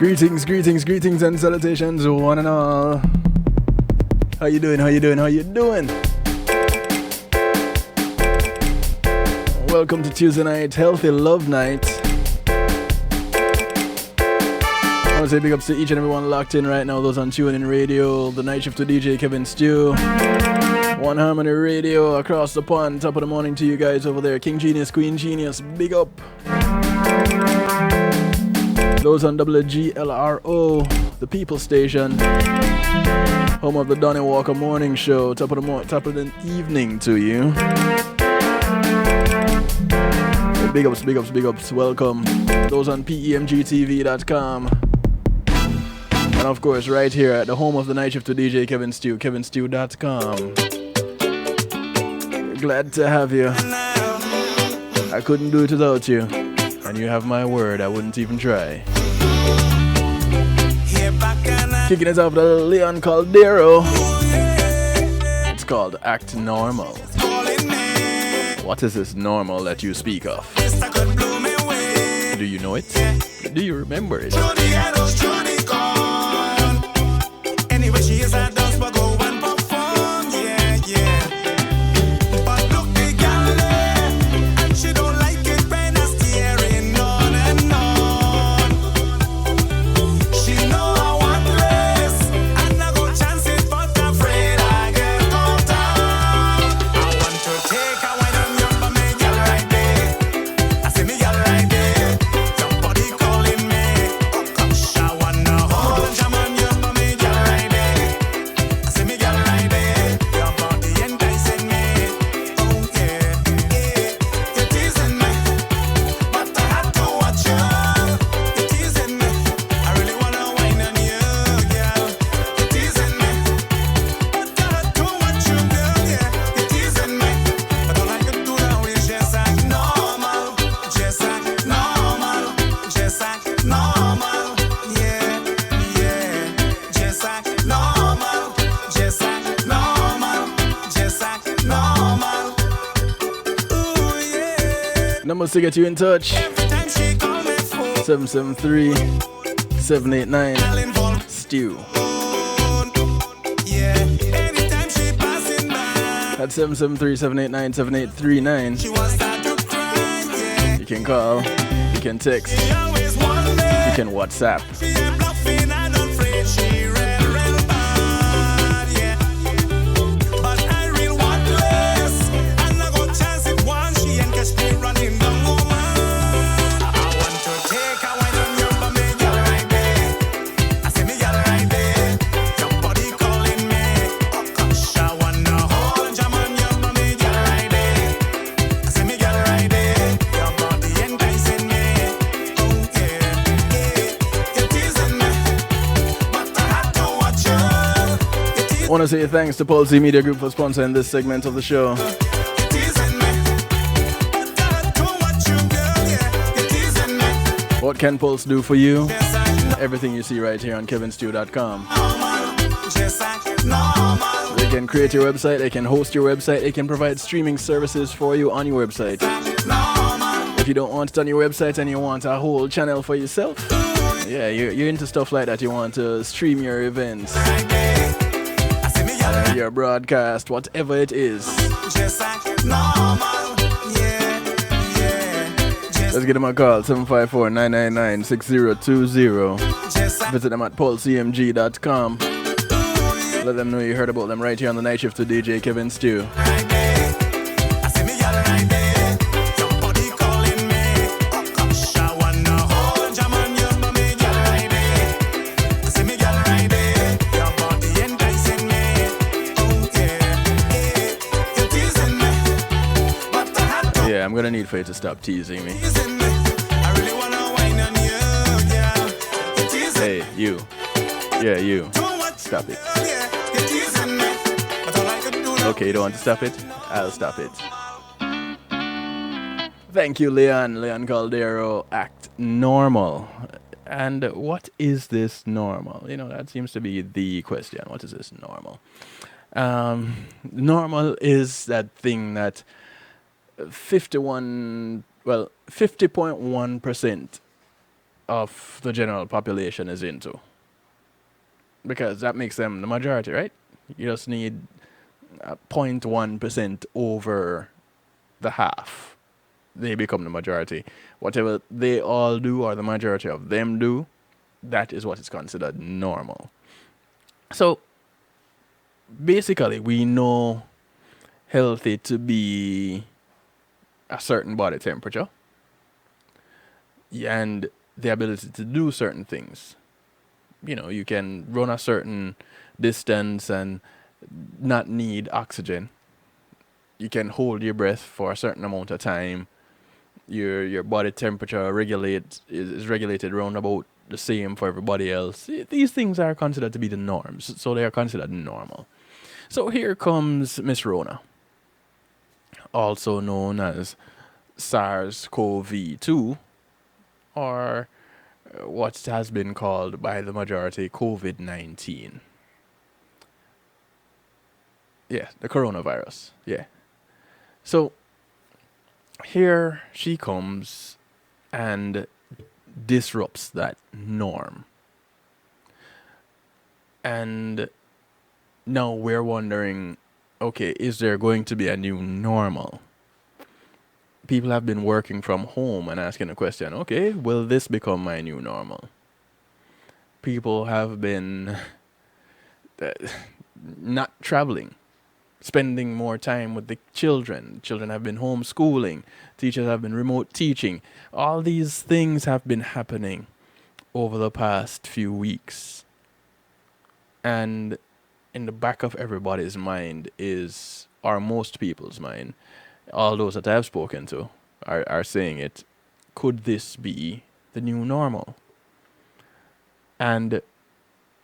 Greetings, greetings, greetings and salutations, one and all. How you doing? How you doing? How you doing? Welcome to Tuesday night, Healthy Love Night. I want to say big ups to each and everyone locked in right now. Those on TuneIn Radio, the night shift to DJ Kevin Stew, One Harmony Radio across the pond. Top of the morning to you guys over there. King Genius, Queen Genius, big up. Those on WGLRO, the People Station, home of the Donnie Walker Morning Show. Top of the evening to you. Big ups, big ups, big ups. Welcome. Those on PEMGTV.com. And of course, right here at the home of the night shift to DJ Kevin Stew, kevinstew.com. Glad to have you. I couldn't do it without you. And you have my word, I wouldn't even try. Kicking us off the Leon Caldero. It's called Act Normal. What is this normal that you speak of? Do you know it? Do you remember it? Anyway, she is a dance for go and perform, yeah, yeah. But look, the gal there, and she don't like it when I steering on and on. She know I want less, and I go chance it, but afraid I get caught down. I want to take a wine on your bum, me gal right there. I see me gal right there. Somebody calling me. Oh, come shower now. Hold jam on your bum, me gal right there. I see me gal right there. Your body enticing me. Oh yeah, yeah. You're teasing me, but I had to watch you. You're teasing me. I really wanna wine on you, girl. You're teasing me, but I had to watch you, girl. Yeah, you're teasing me. But all I can do now is just act normal, just act normal, just act normal. Yeah, yeah. Just act normal, just act normal, just act normal. Ooh yeah. Numbers to get you in touch. Every time she call me phone, 773-789 Stew. Yeah. Anytime she passing by, at 773-789-7839. She wants start to cry, yeah. You can call, you can text, she always want me. You can WhatsApp. She ain't bluffing, I don't afraid. She real bad, yeah. But I real want less, and I go chance it once. She ain't catch me running down woman. I want to take a wine on your bum, me gal right there. I see me gal right there. Your body calling me. Oh, come shower now. Hold jam on your bum, me gal right there. I see me gal right there. Your body enticing me. Oh yeah, yeah. You're teasing me, but I had to watch you. You're teasing I want to say thanks to Pulse Media Group for sponsoring this segment of the show. You're teasing me, but I had to watch you, girl. Yeah, you're teasing me. What can Pulse do for you? Just act Everything you see right here on kevinstew.com. normal, just act normal. They can create your website, they can host your website, they can provide streaming services for you on your website. Normal. If you don't want it on your website and you want a whole channel for yourself, yeah, you're into stuff like that. You want to stream your events, Right there. I see me gal right your broadcast, whatever it is. just act normal. Yeah, yeah. Let's Just give them a call, 754-999-6020. act. Visit them at paulcmg.com. Let them know you heard about them right here on the night shift to DJ Kevin Stew. Right there. I see me gal right there. Your body calling me. Oh, come shower now. Hold jam on your bum, me gal right there. I see me gal right there. Your body enticing me. Oh yeah, yeah. You're teasing me, but I had to Yeah, I'm gonna need for you to stop teasing me. teasing me. I really wanna wine on you, girl. You're teasing Hey, you. Yeah, you. too much. Stop it. Yeah, you're teasing me, but all I could do now. Okay, you don't want to stop it? I'll stop it. Thank you, Leon Caldero. Act normal. And what is this normal? You know, that seems to be the question. What is this normal? Normal is that thing that 50.1% of the general population is into, because that makes them the majority, right? You just need 0.1% over the half. They become the majority. Whatever they all do or the majority of them do, that is what is considered normal. So basically, we know healthy to be a certain body temperature and the ability to do certain things. You know, you can run a certain distance and not need oxygen. You can hold your breath for a certain amount of time. Your body temperature is regulated around about the same for everybody else. These things are considered to be the norms, so they are considered normal. So here comes Miss Rona, also known as SARS-CoV-2, or what has been called by the majority COVID-19. Yeah, the coronavirus. Yeah. So here she comes and disrupts that norm. And now we're wondering, okay, is there going to be a new normal? People have been working from home and asking the question, okay, will this become my new normal? People have been not traveling, spending more time with the children. Children have been homeschooling. Teachers have been remote teaching. All these things have been happening over the past few weeks. And in the back of everybody's mind is, or most people's mind, all those that I've spoken to are saying it, could this be the new normal? And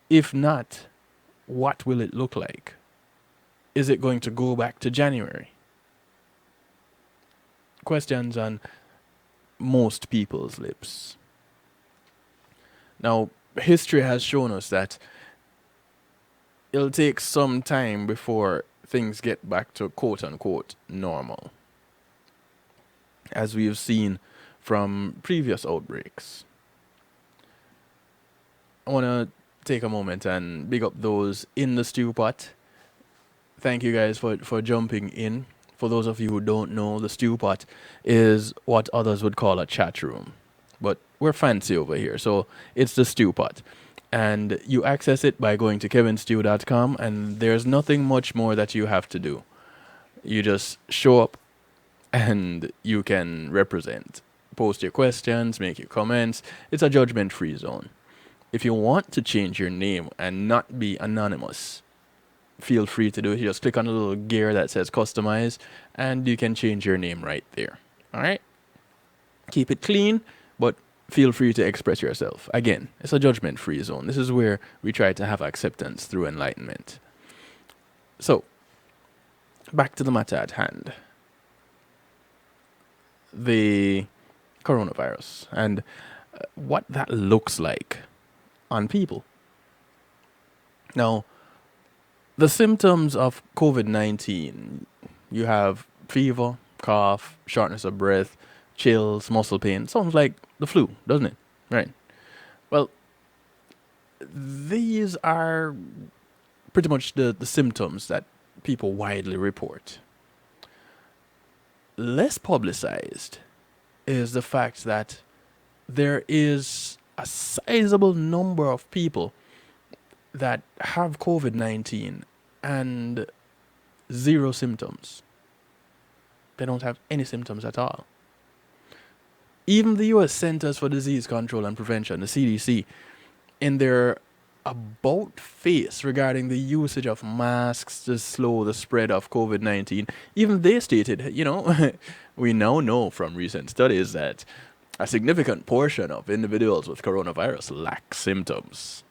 if not, what will it look like? Is it going to go back to January? Questions on most people's lips. Now, history has shown us that it'll take some time before things get back to quote unquote normal, as we have seen from previous outbreaks. I want to take a moment and big up those in the stew pot. Thank you guys for jumping in. For those of you who don't know, the stew pot is what others would call a chat room, but we're fancy over here, so it's the stew pot. And you access it by going to kevinstew.com, and there's nothing much more that you have to do. You just show up and you can represent. Post your questions, make your comments. It's a judgment-free zone. If you want to change your name and not be anonymous, feel free to do it. You just click on the little gear that says customize, and you can change your name right there. All right? Keep it clean, but feel free to express yourself. Again, it's a judgment-free zone. This is where we try to have acceptance through enlightenment. So, back to the matter at hand. The coronavirus and what that looks like on people. Now, the symptoms of COVID-19, you have fever, cough, shortness of breath, chills, muscle pain. Sounds like the flu, doesn't it? Right. Well, these are pretty much the symptoms that people widely report. Less publicized is the fact that there is a sizable number of people that have COVID-19 and zero symptoms. They don't have any symptoms at all. Even the U.S. Centers for Disease Control and Prevention, the CDC, in their about face regarding the usage of masks to slow the spread of COVID-19, even they stated, we now know from recent studies that a significant portion of individuals with coronavirus lack symptoms.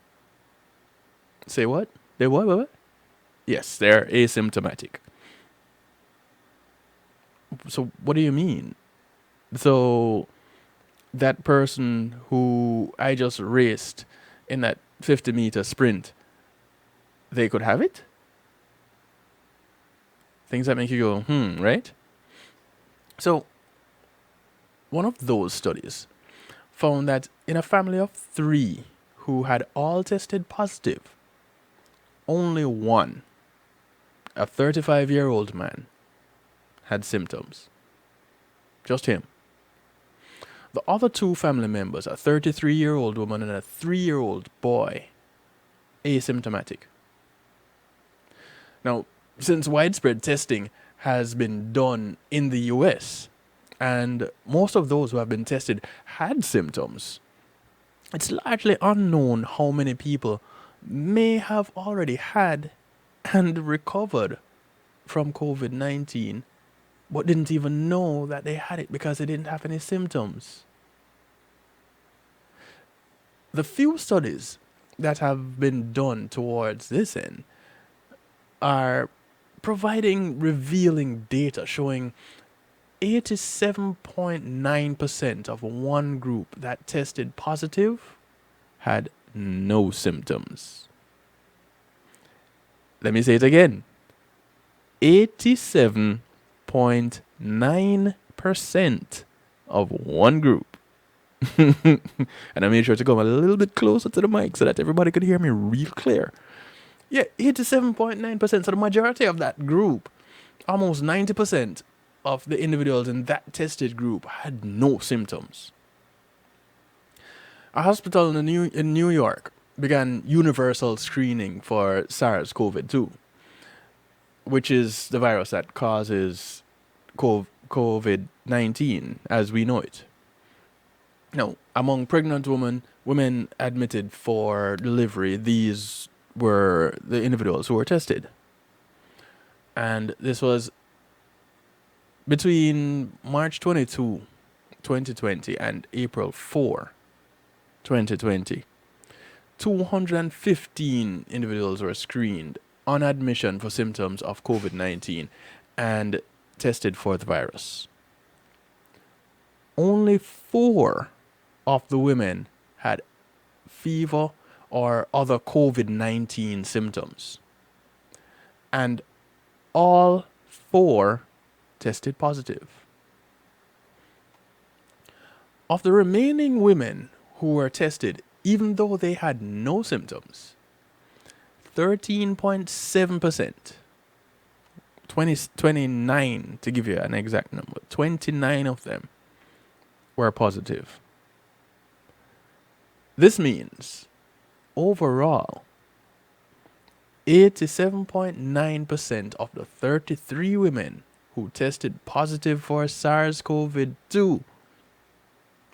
Say what? They what? Yes, they're asymptomatic. So what do you mean? So that person who I just raced in that 50-meter sprint, they could have it? Things that make you go, right? So one of those studies found that in a family of 3 who had all tested positive, only one, a 35-year-old man, had symptoms. Just him. The other 2 family members, a 33-year-old woman and a 3-year-old boy, asymptomatic. Now, since widespread testing has been done in the US, and most of those who have been tested had symptoms, it's largely unknown how many people may have already had and recovered from COVID-19, but didn't even know that they had it because they didn't have any symptoms. The few studies that have been done towards this end are providing revealing data showing 87.9% of one group that tested positive had no symptoms. Let me say it again. 87.9% of one group. And I made sure to come a little bit closer to the mic so that everybody could hear me real clear. Yeah, 87.9%. So the majority of that group, almost 90% of the individuals in that tested group had no symptoms. A hospital in New York began universal screening for SARS-CoV-2, which is the virus that causes COVID-19 as we know it. Now, among pregnant women admitted for delivery, these were the individuals who were tested. And this was between March 22, 2020 and April 4, 2020. 215 individuals were screened on admission for symptoms of COVID-19 and tested for the virus. Only 4 of the women had fever or other COVID-19 symptoms. And all 4 tested positive. Of the remaining women who were tested, even though they had no symptoms, 13.7%, 29 to give you an exact number, 29 of them were positive. This means, overall, 87.9% of the 33 women who tested positive for SARS-CoV-2,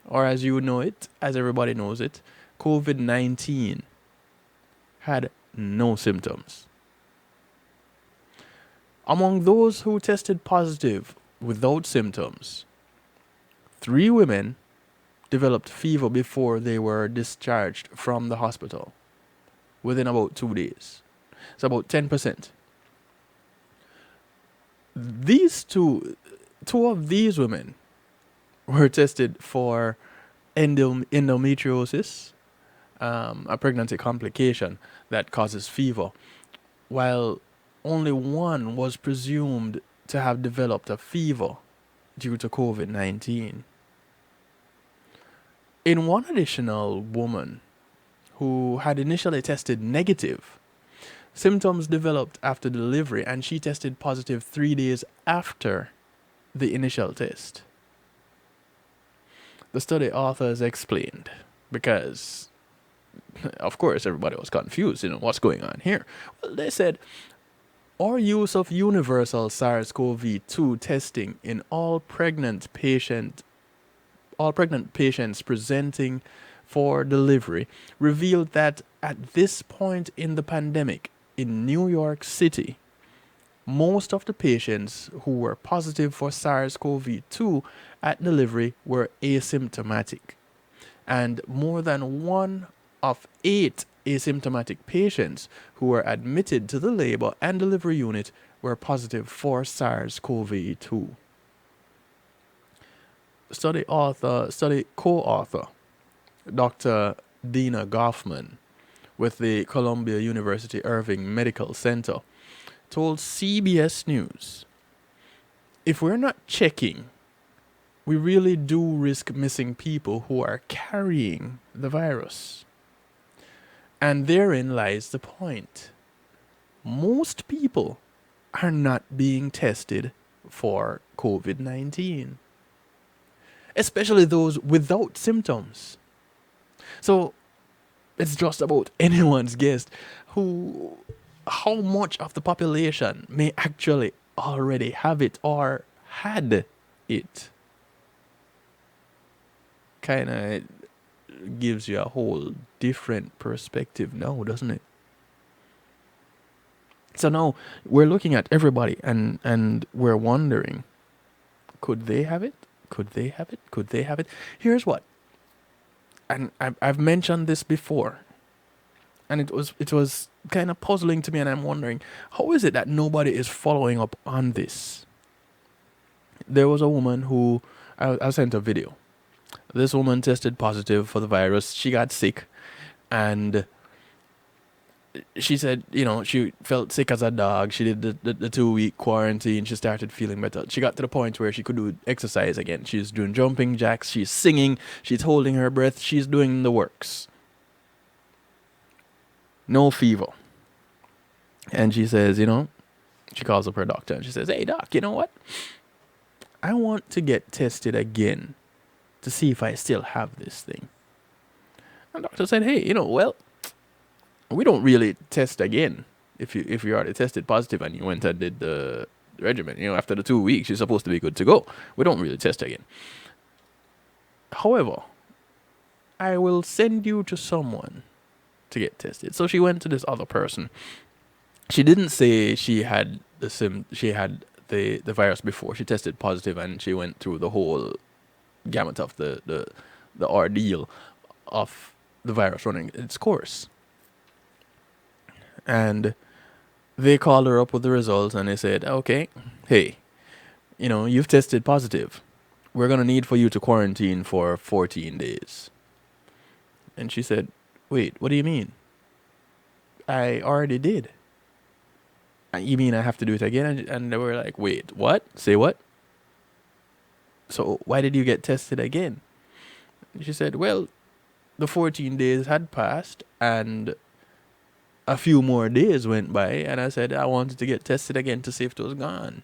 or as you know it, as everybody knows it, COVID-19, had no symptoms. Among those who tested positive without symptoms, 3 women developed fever before they were discharged from the hospital within about 2 days. It's about 10%. These two of these women were tested for endometriosis, a pregnancy complication that causes fever, while only one was presumed to have developed a fever due to COVID-19. In one additional woman who had initially tested negative, symptoms developed after delivery, and she tested positive 3 days after the initial test. The study authors explained, because, of course, everybody was confused, what's going on here? Well, they said, our use of universal SARS-CoV-2 testing in all pregnant patients presenting for delivery revealed that at this point in the pandemic in New York City, most of the patients who were positive for SARS-CoV-2 at delivery were asymptomatic, and more than 1 of 8 asymptomatic patients who were admitted to the labor and delivery unit were positive for SARS-CoV-2. Study co-author Dr. Dina Goffman with the Columbia University Irving Medical Center told CBS News, if we're not checking we really do risk missing people who are carrying the virus. And therein lies the point. Most people are not being tested for COVID-19, especially those without symptoms. So it's just about anyone's guess how much of the population may actually already have it or had it. Kind of gives you a whole different perspective now, doesn't it? So now we're looking at everybody and we're wondering, could they have it? Could they have it? Could they have it? Here's what. And I've mentioned this before. And it was kind of puzzling to me, and I'm wondering, how is it that nobody is following up on this? There was a woman who I sent a video. This woman tested positive for the virus. She got sick, and she said, she felt sick as a dog. She did the 2-week quarantine. She started feeling better. She got to the point where she could do exercise again. She's doing jumping jacks. She's singing. She's holding her breath. She's doing the works. No fever. And she says, she calls up her doctor and she says, hey, doc, you know what? I want to get tested again to see if I still have this thing. And the doctor said, hey, well, we don't really test again. If you already tested positive and you went and did the regimen, after the 2 weeks, you're supposed to be good to go. We don't really test again. However, I will send you to someone to get tested. So she went to this other person. She didn't say she had the virus before. She tested positive and she went through the whole gamut of the ordeal of the virus running its course. And they called her up with the results and they said, okay, hey, you've tested positive. We're going to need for you to quarantine for 14 days. And she said, wait, what do you mean? I already did. You mean I have to do it again? And they were like, wait, what? Say what? So why did you get tested again? And she said, well, the 14 days had passed and a few more days went by. And I said, I wanted to get tested again to see if it was gone.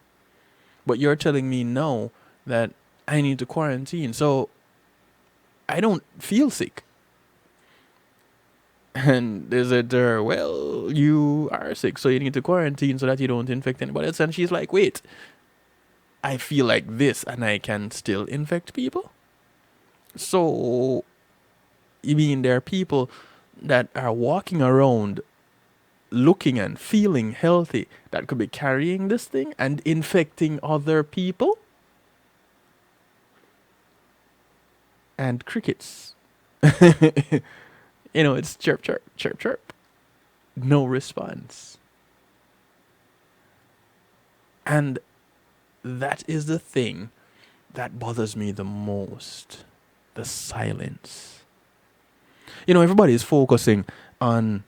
But you're telling me now that I need to quarantine. So I don't feel sick. And they said to her, well, you are sick, so you need to quarantine so that you don't infect anybody else. And she's like, wait, I feel like this and I can still infect people? So you mean there are people that are walking around looking and feeling healthy that could be carrying this thing and infecting other people? And crickets. It's chirp, chirp, chirp, chirp. No response. And that is the thing that bothers me the most. The silence. Everybody is focusing on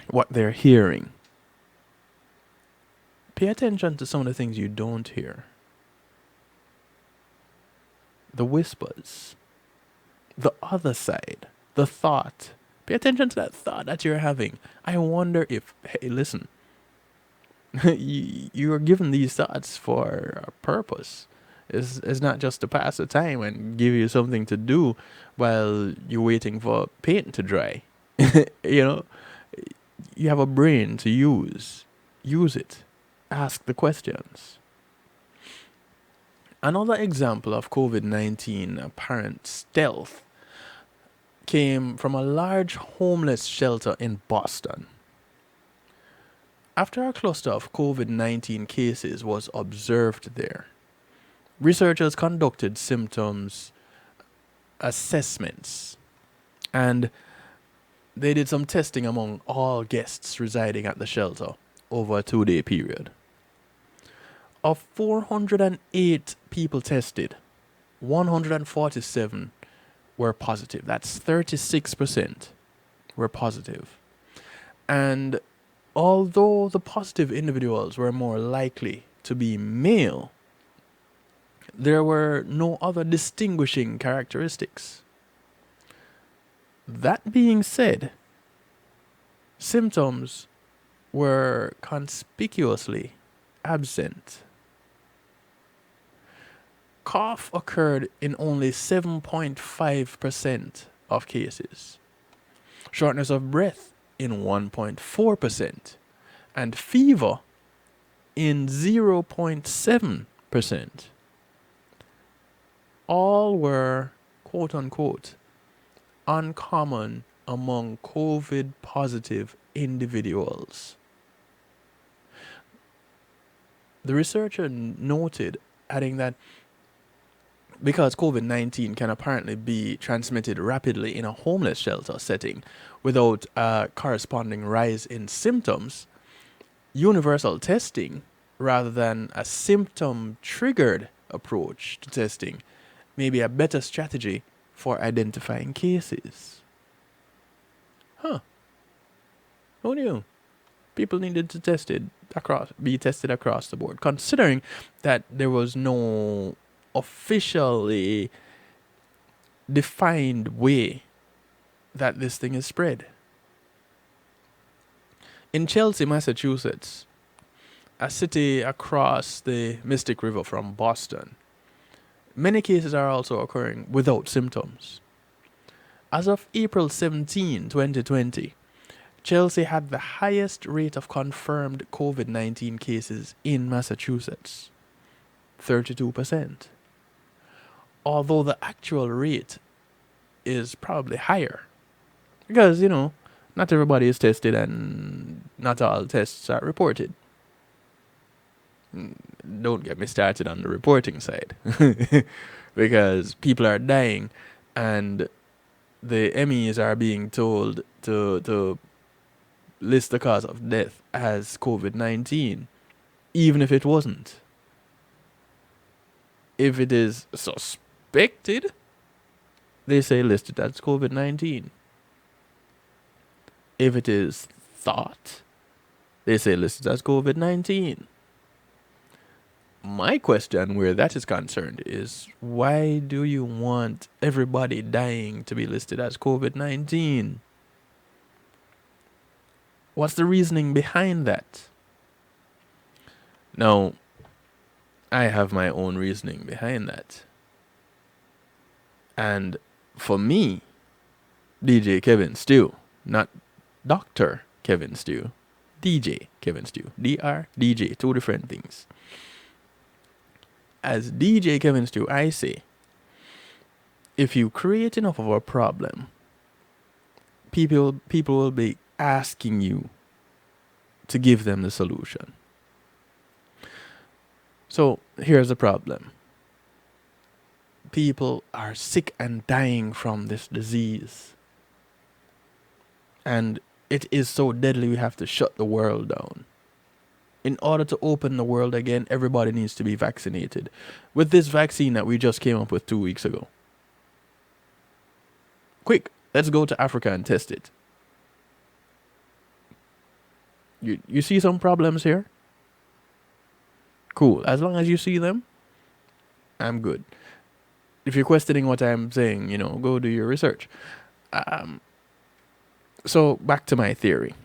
what they're hearing. Pay attention to some of the things you don't hear. The whispers. The other side. The thought. Pay attention to that thought that you're having. I wonder if, hey, listen, you are given these thoughts for a purpose. It's not just to pass the time and give you something to do while you're waiting for paint to dry. You have a brain to use. Use it. Ask the questions. Another example of COVID-19 apparent stealth came from a large homeless shelter in Boston. After a cluster of COVID-19 cases was observed there, researchers conducted symptoms assessments and they did some testing among all guests residing at the shelter over a 2-day period. Of 408 people tested, 147 were positive. That's 36% were positive. And although the positive individuals were more likely to be male, There were no other distinguishing characteristics. That being said, symptoms were conspicuously absent. Cough occurred in only 7.5% of cases, shortness of breath in 1.4%, and fever in 0.7%. All were, quote unquote, uncommon among COVID positive individuals. The researcher noted, adding that because COVID-19 can apparently be transmitted rapidly in a homeless shelter setting without a corresponding rise in symptoms, universal testing rather than a symptom-triggered approach to testing may be a better strategy for identifying cases. Who knew? People needed to be tested across the board, considering that there was no officially defined way that this thing is spread. In Chelsea, Massachusetts, a city across the Mystic River from Boston, many cases are also occurring without symptoms. As of April 17, 2020, Chelsea had the highest rate of confirmed COVID-19 cases in Massachusetts, 32%. Although the actual rate is probably higher. Because, not everybody is tested and not all tests are reported. Don't get me started on the reporting side. Because people are dying and the MEs are being told to list the cause of death as COVID-19, even if it wasn't. If it is suspected, they say list it as COVID-19. If it is thought, they say list it as COVID-19. My question where that is concerned is, why do you want everybody dying to be listed as COVID-19? What's the reasoning behind that? Now, I have my own reasoning behind that. And for me, DJ Kevin Stew, not Dr. Kevin Stew, DJ Kevin Stew, DR, DJ, two different things. As DJ Kevin Stew, I say, if you create enough of a problem, people will be asking you to give them the solution. So here's the problem. People are sick and dying from this disease. And it is so deadly we have to shut the world down. In order to open the world again, everybody needs to be vaccinated with this vaccine that we just came up with 2 weeks ago. Quick, let's go to Africa and test it. You see some problems here? Cool. As long as you see them, I'm good. If you're questioning what I'm saying, go do your research. So back to my theory.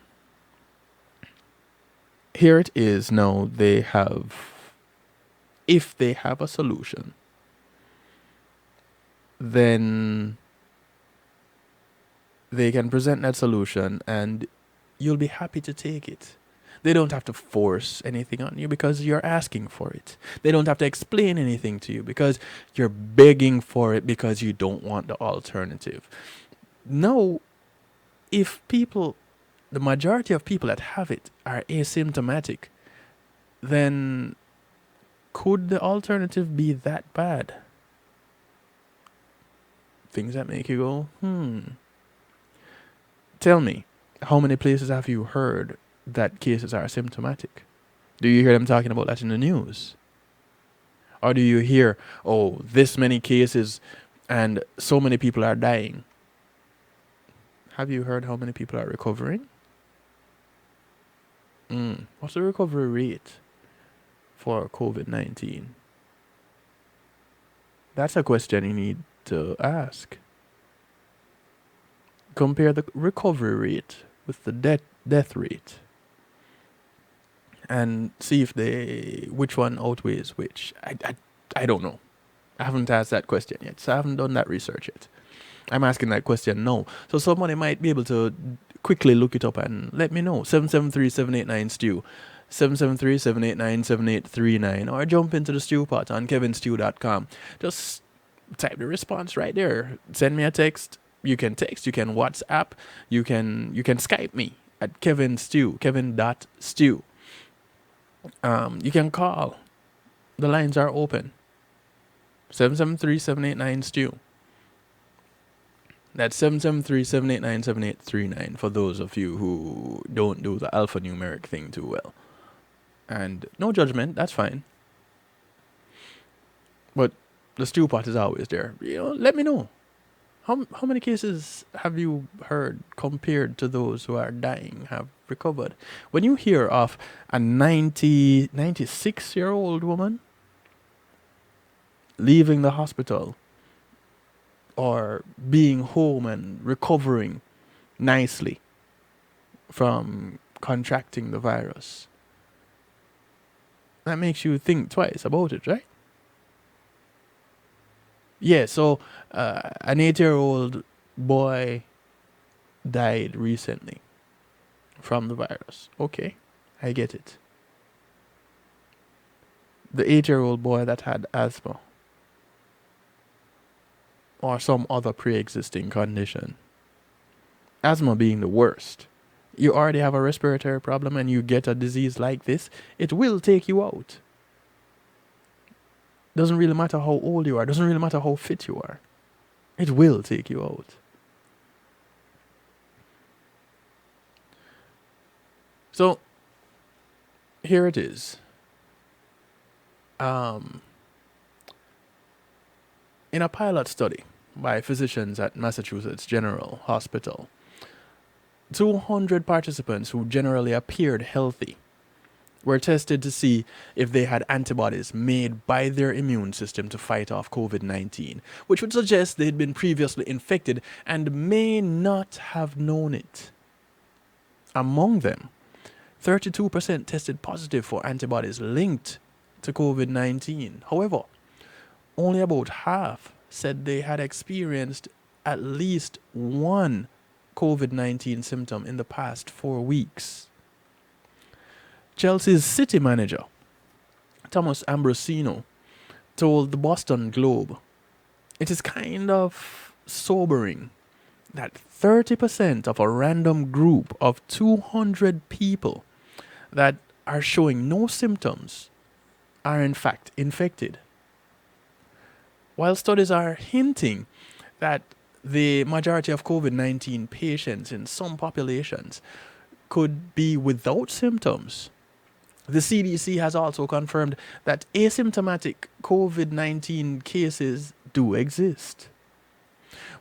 Here it is now. If they have a solution, then they can present that solution and you'll be happy to take it. They don't have to force anything on you because you're asking for it. They don't have to explain anything to you because you're begging for it because you don't want the alternative. No, if the majority of people that have it are asymptomatic, then could the alternative be that bad? Things that make you go, Tell me, how many places have you heard that cases are symptomatic? Do you hear them talking about that in the news? Or do you hear, this many cases and so many people are dying? Have you heard how many people are recovering? What's the recovery rate for COVID-19? That's a question you need to ask. Compare the recovery rate with the death rate and see if which one outweighs which. I don't know. I haven't asked that question yet, so I haven't done that research yet. I'm asking that question now. So somebody might be able to quickly look it up and let me know. 773-789-STEW. 773-789-7839, or jump into the stew pot on kevinstew.com. Just type the response right there. Send me a text. You can text, you can WhatsApp, you can Skype me at kevin.stew. You can call. The lines are open. 773-789-STEW. That's 773-789-7839 for those of you who don't do the alphanumeric thing too well. And no judgment, that's fine. But the stew pot is always there. Let me know. How many cases have you heard compared to those who are dying have recovered? When you hear of a 96-year-old woman leaving the hospital or being home and recovering nicely from contracting the virus, that makes you think twice about it, right? Yeah, so an 8-year-old boy died recently from the virus. Okay, I get it. The 8-year-old boy that had asthma or some other pre-existing condition. Asthma being the worst. You already have a respiratory problem and you get a disease like this, it will take you out. Doesn't really matter how old you are, doesn't really matter how fit you are. It will take you out. So, here it is. In a pilot study by physicians at Massachusetts General Hospital, 200 participants who generally appeared healthy were tested to see if they had antibodies made by their immune system to fight off COVID-19, which would suggest they had been previously infected and may not have known it. Among them, 32% tested positive for antibodies linked to COVID-19. However, only about half said they had experienced at least one COVID-19 symptom in the past 4 weeks. Chelsea's city manager, Thomas Ambrosino, told the Boston Globe, "It is kind of sobering that 30% of a random group of 200 people that are showing no symptoms are in fact infected." While studies are hinting that the majority of COVID-19 patients in some populations could be without symptoms, the CDC has also confirmed that asymptomatic COVID-19 cases do exist.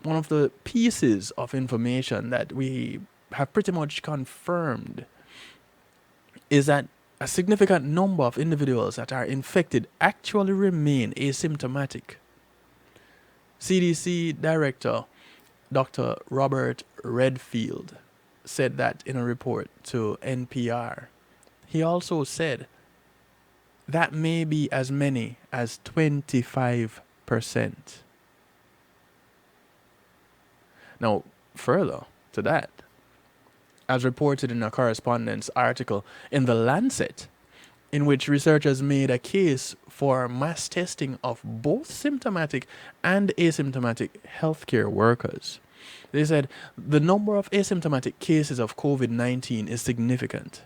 One of the pieces of information that we have pretty much confirmed is that a significant number of individuals that are infected actually remain asymptomatic. CDC Director Dr. Robert Redfield said that in a report to NPR. He also said that may be as many as 25%. Now, further to that, as reported in a correspondence article in The Lancet, in which researchers made a case for mass testing of both symptomatic and asymptomatic healthcare workers. They said the number of asymptomatic cases of COVID-19 is significant.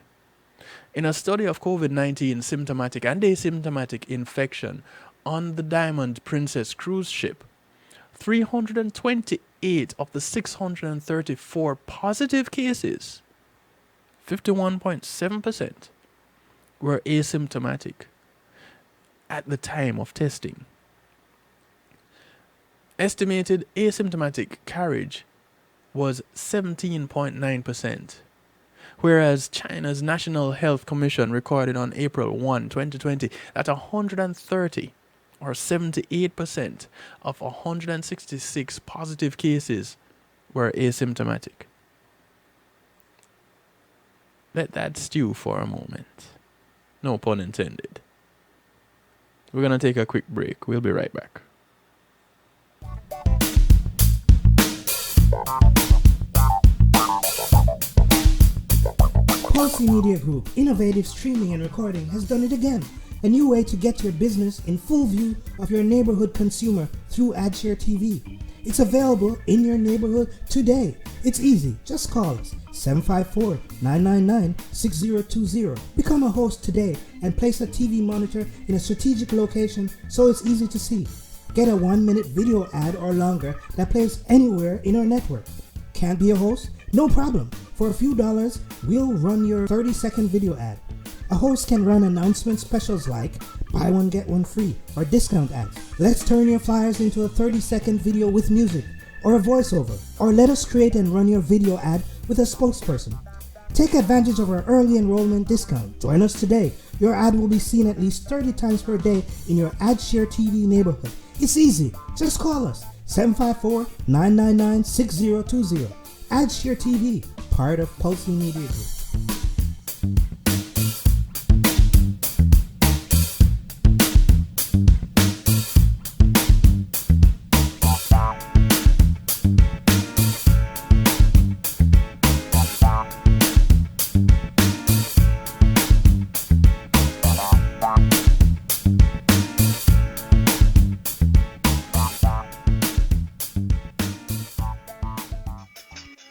In a study of COVID-19 symptomatic and asymptomatic infection on the Diamond Princess cruise ship, 328 of the 634 positive cases, 51.7%, were asymptomatic at the time of testing. Estimated asymptomatic carriage was 17.9%, whereas China's National Health Commission recorded on April 1, 2020, that 130 or 78% of 166 positive cases were asymptomatic. Let that stew for a moment. No pun intended. We're going to take a quick break. We'll be right back. Policy Media Group, innovative streaming and recording, has done it again. A new way to get your business in full view of your neighborhood consumer through AdShare TV. It's available in your neighborhood today. It's easy. Just call us 754-999-6020. Become a host today and place a TV monitor in a strategic location so it's easy to see. Get a 1-minute video ad or longer that plays anywhere in our network. Can't be a host? No problem. For a few dollars, we'll run your 30-second video ad. A host can run announcement specials like buy one get one free or discount ads. Let's turn your flyers into a 30-second video with music or a voiceover, or let us create and run your video ad with a spokesperson. Take advantage of our early enrollment discount. Join us today. Your ad will be seen at least 30 times per day in your AdShare TV neighborhood. It's easy. Just call us 754-999-6020. AdShare TV, part of Policy Media Group.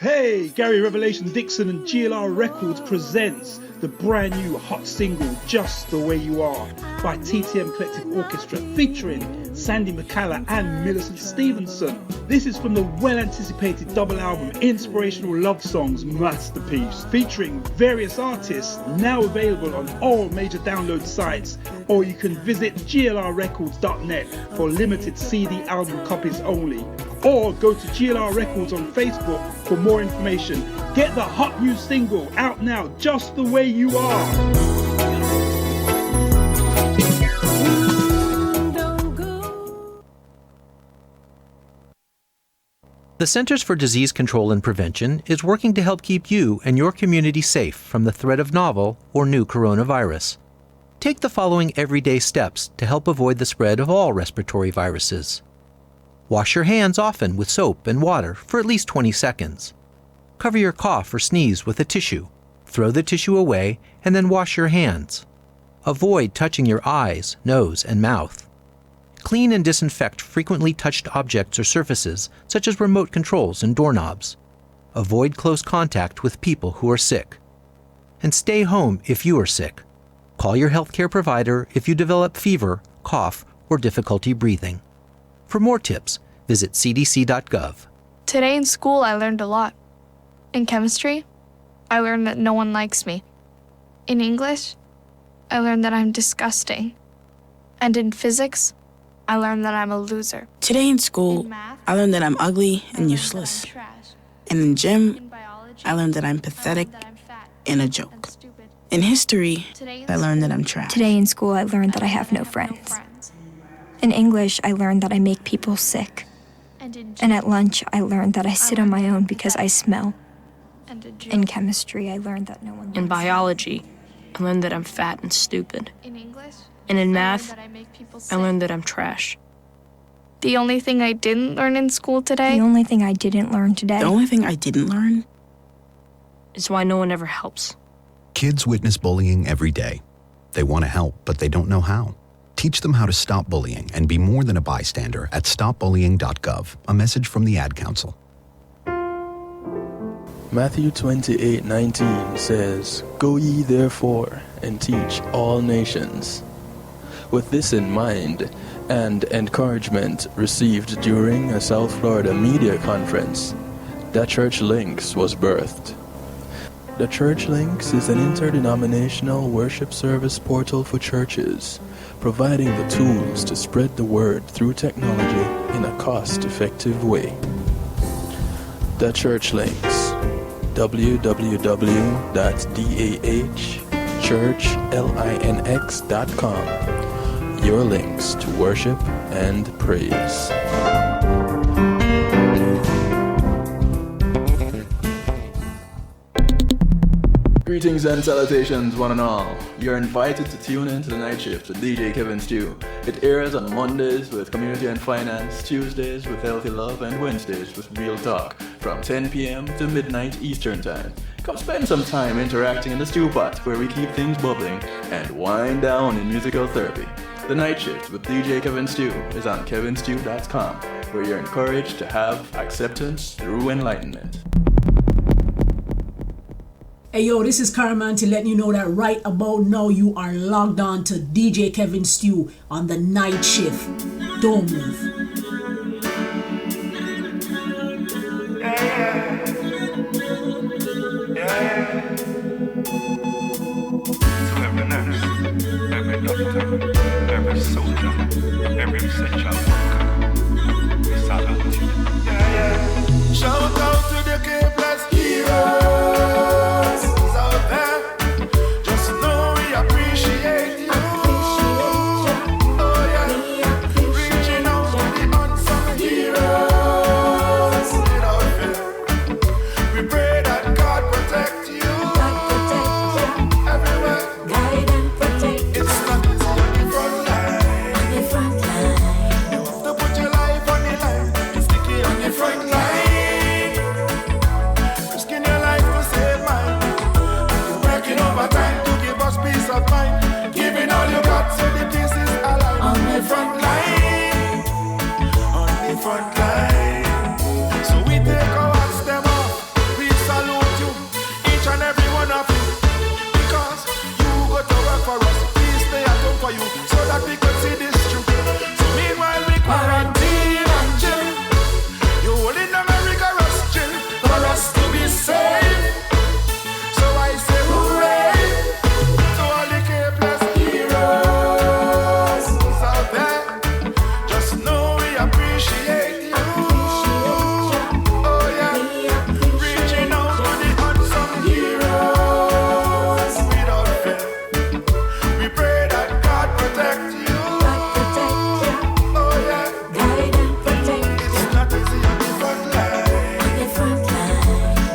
Hey, Gary Revelation Dixon and GLR Records presents the brand new hot single Just the Way You Are by TTM Collective Orchestra featuring Sandy McCalla and Millicent Stevenson. This is from the well-anticipated double album Inspirational Love Songs Masterpiece, featuring various artists, now available on all major download sites, or you can visit glrrecords.net for limited CD album copies only. Or go to GLR Records on Facebook for more information. Get the hot new single out now, Just the Way You Are. The Centers for Disease Control and Prevention is working to help keep you and your community safe from the threat of novel or new coronavirus. Take the following everyday steps to help avoid the spread of all respiratory viruses. Wash your hands often with soap and water for at least 20 seconds. Cover your cough or sneeze with a tissue. Throw the tissue away and then wash your hands. Avoid touching your eyes, nose, and mouth. Clean and disinfect frequently touched objects or surfaces, such as remote controls and doorknobs. Avoid close contact with people who are sick. And stay home if you are sick. Call your healthcare provider if you develop fever, cough, or difficulty breathing. For more tips, visit cdc.gov. Today in school, I learned a lot. In chemistry, I learned that no one likes me. In English, I learned that I'm disgusting. And in physics, I learned that I'm a loser. Today in school, In math, I learned that I'm ugly I and learned useless. that I'm trash. And in gym, In biology, I learned that I'm I learned pathetic that I'm fat and a and joke. stupid. In history, Today in I learned that school, I'm trash. Today in school, I learned that I have no friends. In English, I learned that I make people sick. And in And gym, at lunch, I learned that I sit on my own because I smell. and in In gym. chemistry, I learned that no one likes In me. biology, I learned that I'm fat and stupid. In English, And in I learned math, that I make people I sick. learned that I'm trash. The only thing I didn't learn in school today The only thing I didn't learn today. The only thing I didn't learn, Is why no one ever helps. Kids witness bullying every day. They want to help, but they don't know how. Teach them how to stop bullying and be more than a bystander at stopbullying.gov. A message from the Ad Council. Matthew 28:19 says, "Go ye therefore and teach all nations." With this in mind and encouragement received during a South Florida media conference, The Church Links was birthed. The Church Links is an interdenominational worship service portal for churches, providing the tools to spread the word through technology in a cost-effective way. The Church Links, www.dahchurchlinx.com. your links to worship and praise. Greetings and salutations, one and all. You're invited to tune in to the Night Shift with DJ Kevin Stew. It airs on Mondays with Community and Finance, Tuesdays with Healthy Love, and Wednesdays with Real Talk from 10 p.m. to midnight Eastern Time. Come spend some time interacting in the stew pot where we keep things bubbling and wind down in musical therapy. The Night Shift with DJ Kevin Stew is on kevinstew.com, where you're encouraged to have acceptance through enlightenment. Hey yo, this is Caraman to let you know that right about now you are logged on to DJ Kevin Stew on the Night Shift. Don't move. To every nurse, every doctor, every soldier, every essential worker, we salute you. Shout out to the K-Plus heroes out there. Just know we appreciate you. Oh yeah, reaching out to the unsung heroes without fear. We pray that God protect you everywhere. Guide and protect. It's not easy on the front line. On the front line. You have to put your life on the line. It's sticky on the front line. Risking your life to save mine. You're working overtime to give us peace of mind. Giving all you got so the peace is alive. On the front line. On the front line. So we take our hands them off. We salute you, each and every one of you. Because you go to work for us. We stay at home for you so that we can see this truth. So meanwhile we quarantine and chill. You hold in America rush chill for us to be safe. So I say hooray to all the K-Plus heroes out there. Just know we appreciate you. Oh yeah, reaching out to the unsung heroes without fear. We pray that God protect you. Oh yeah, Guide and protect. it's not easy on the front line. On the front line.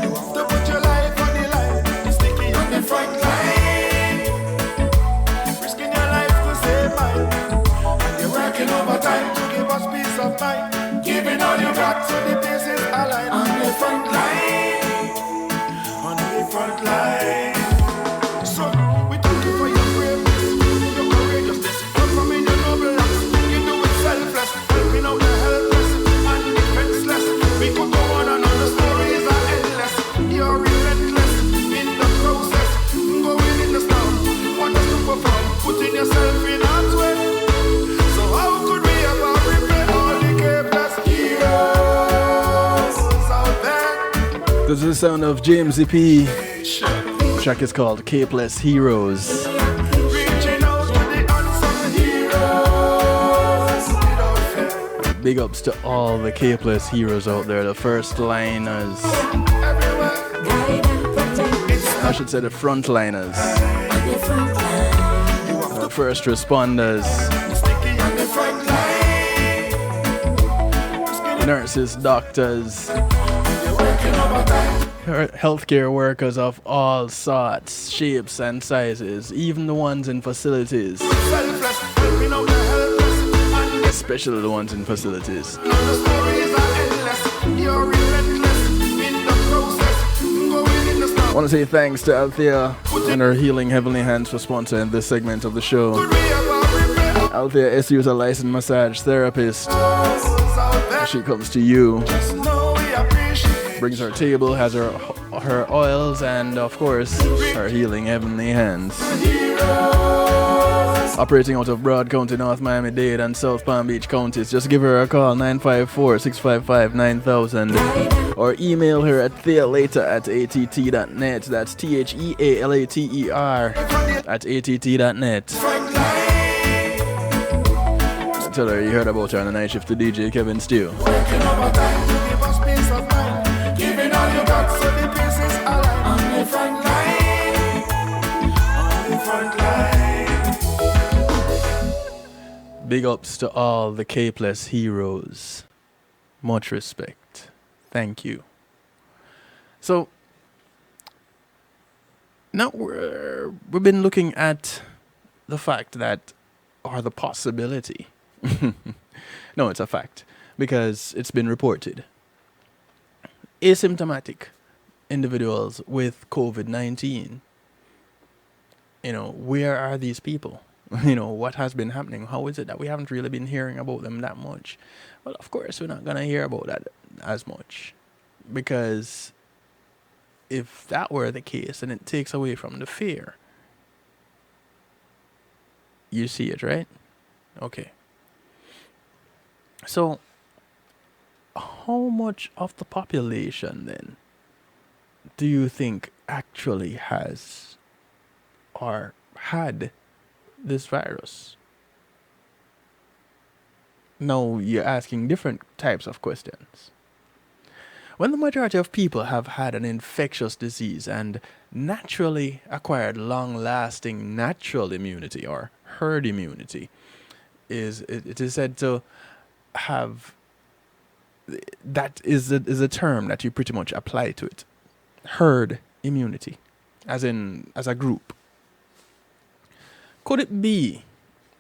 You have to put your life on the line. It's sticky on the front line. Risking your life to save mine. And you're working overtime to give us peace of mind. Giving all you got so the peace is aligned. On the front line. On the front line. So we thank you for your braveness, your courageousness, performing your noble acts. You do it selfless, helping out the helpless and defenseless. We could go on and on, the stories are endless. You're relentless in the process, going in the storm. Want us to perform, putting yourself in harm's way. So how could we ever repay all the K-Plus heroes out there? This is the sound of James E.P. The track is called K-Plus Heroes. Reaching out to the unsung heroes without fear. Big ups to all the K-Plus heroes out there, the first liners. Everywhere. Guide and protect. I should say the frontliners, On the front line. the first responders, Sticky on the front line. nurses, doctors, You're working overtime. healthcare workers of all sorts, shapes and sizes, even the ones in facilities, Selfless, helping out the helpless. And especially the ones in facilities. the stories are endless. You're relentless in the process, going in the I storm. want to say thanks to Althea and her Healing Heavenly Hands for sponsoring this segment of the show. Could we ever repay all Althea SU is a licensed massage therapist. those out there? She comes to you, Just know we appreciate. brings her table, has her oils, and of course, her Healing Heavenly Hands. Operating out of Broad County, North Miami-Dade, and South Palm Beach counties. Just give her a call, 954-655-9000, or email her at thealater@att.net. That's THEALATER@att.net. Front line. Tell her you heard about her on the Night Shift to DJ Kevin Stew. Working overtime to give us peace of mind. Giving all you got so the peace is alive. On the front line. On the front line. Big ups to all the K-Plus heroes. Much respect. Thank you. So, now we've been looking at the fact that, or the possibility. No, it's a fact, because it's been reported. Asymptomatic individuals with COVID-19, where are these people? What has been happening? How is it that we haven't really been hearing about them that much? Well, of course, we're not going to hear about that as much, because if that were the case, then it takes away from the fear. You see it, right? Okay. So, how much of the population, then, do you think actually has or had this virus? Now, you're asking different types of questions. When the majority of people have had an infectious disease and naturally acquired long-lasting natural immunity or herd immunity, it is said to have, that is a term that you pretty much apply to it. Herd immunity, as a group. Could it be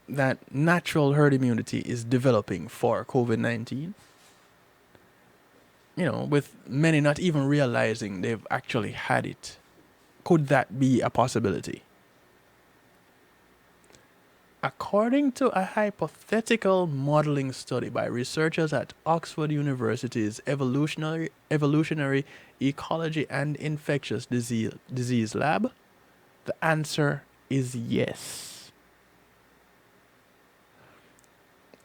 that natural herd immunity is developing for COVID-19? With many not even realizing they've actually had it. Could that be a possibility? According to a hypothetical modeling study by researchers at Oxford University's Evolutionary Ecology and Infectious Disease Lab, the answer is yes.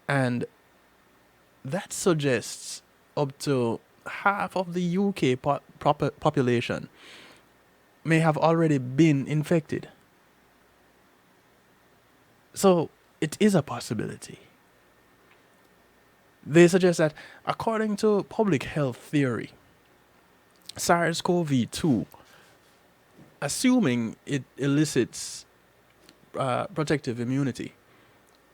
And that suggests up to half of the UK population may have already been infected. So it is a possibility. They suggest that according to public health theory, SARS-CoV-2, assuming it elicits protective immunity,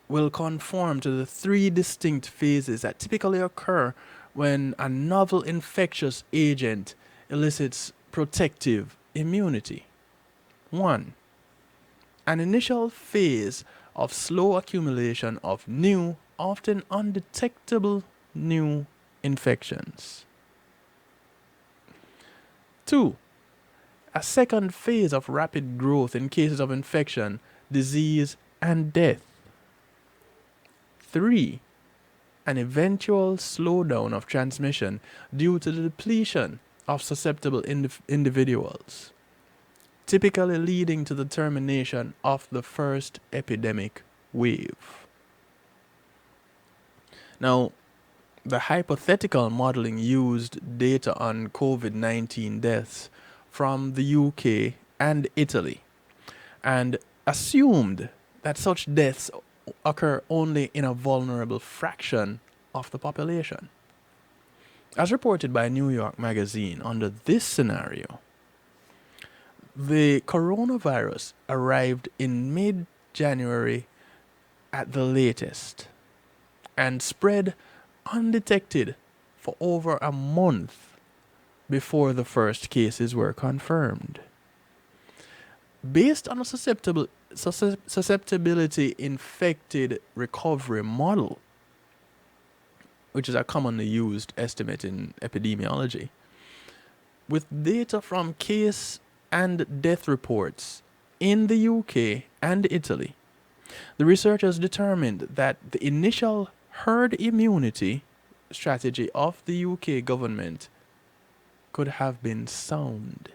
will conform to the three distinct phases that typically occur when a novel infectious agent elicits protective immunity. 1. An initial phase of slow accumulation of new, often undetectable new infections. 2. A second phase of rapid growth in cases of infection, disease, and death. 3. An eventual slowdown of transmission due to the depletion of susceptible individuals, typically leading to the termination of the first epidemic wave. Now, the hypothetical modeling used data on COVID-19 deaths from the UK and Italy and assumed that such deaths occur only in a vulnerable fraction of the population. As reported by New York Magazine, under this scenario, the coronavirus arrived in mid-January at the latest and spread undetected for over a month before the first cases were confirmed. Based on a susceptibility infected recovery model, which is a commonly used estimate in epidemiology, with data from case and death reports in the UK and Italy, the researchers determined that the initial herd immunity strategy of the UK government could have been sound.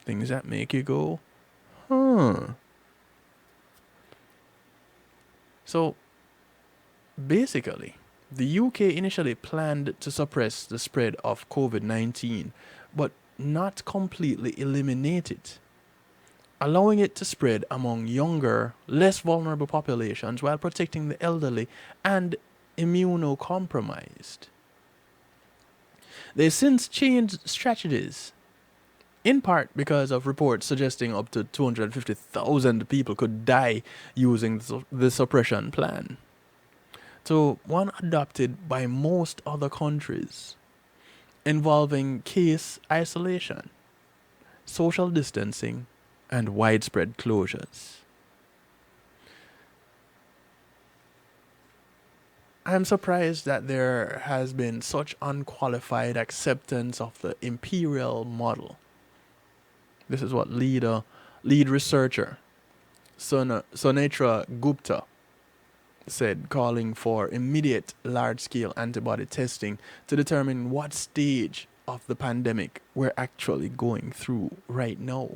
Things that make you go, huh. So, basically, the UK initially planned to suppress the spread of COVID-19, but not completely eliminate it, allowing it to spread among younger, less vulnerable populations while protecting the elderly and immunocompromised. They since changed strategies in part because of reports suggesting up to 250,000 people could die using the suppression plan. So, one adopted by most other countries, involving case isolation, social distancing, and widespread closures. I'm surprised that there has been such unqualified acceptance of the imperial model. This is what lead researcher Sonatra Gupta said, calling for immediate large-scale antibody testing to determine what stage of the pandemic we're actually going through right now.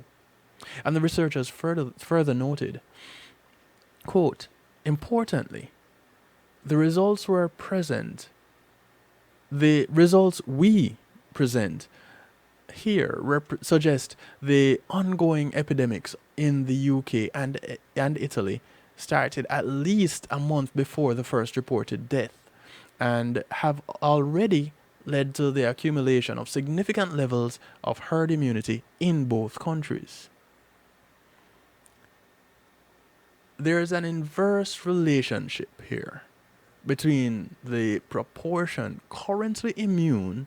And the researchers further noted, quote, importantly, the results we present here suggest the ongoing epidemics in the UK and Italy started at least a month before the first reported death and have already led to the accumulation of significant levels of herd immunity in both countries. There is an inverse relationship here between the proportion currently immune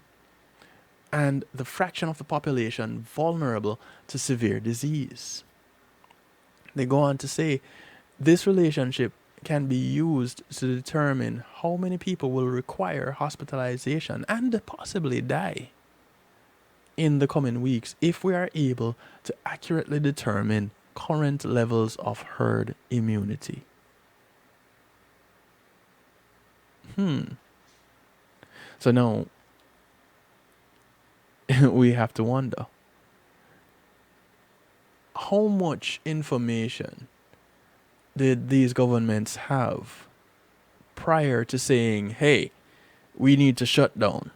and the fraction of the population vulnerable to severe disease. They go on to say this relationship can be used to determine how many people will require hospitalization and possibly die in the coming weeks if we are able to accurately determine current levels of herd immunity. So now we have to wonder, how much information did these governments have prior to saying, hey, we need to shut down?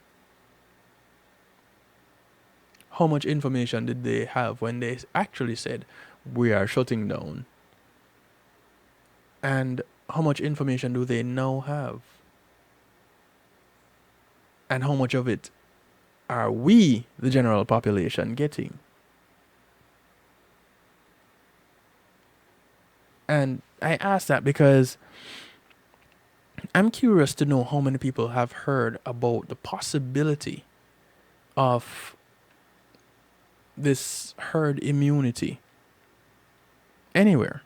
How much information did they have when they actually said, we are shutting down? And how much information do they now have? And how much of it are we, the general population, getting? And I ask that because I'm curious to know how many people have heard about the possibility of this herd immunity anywhere.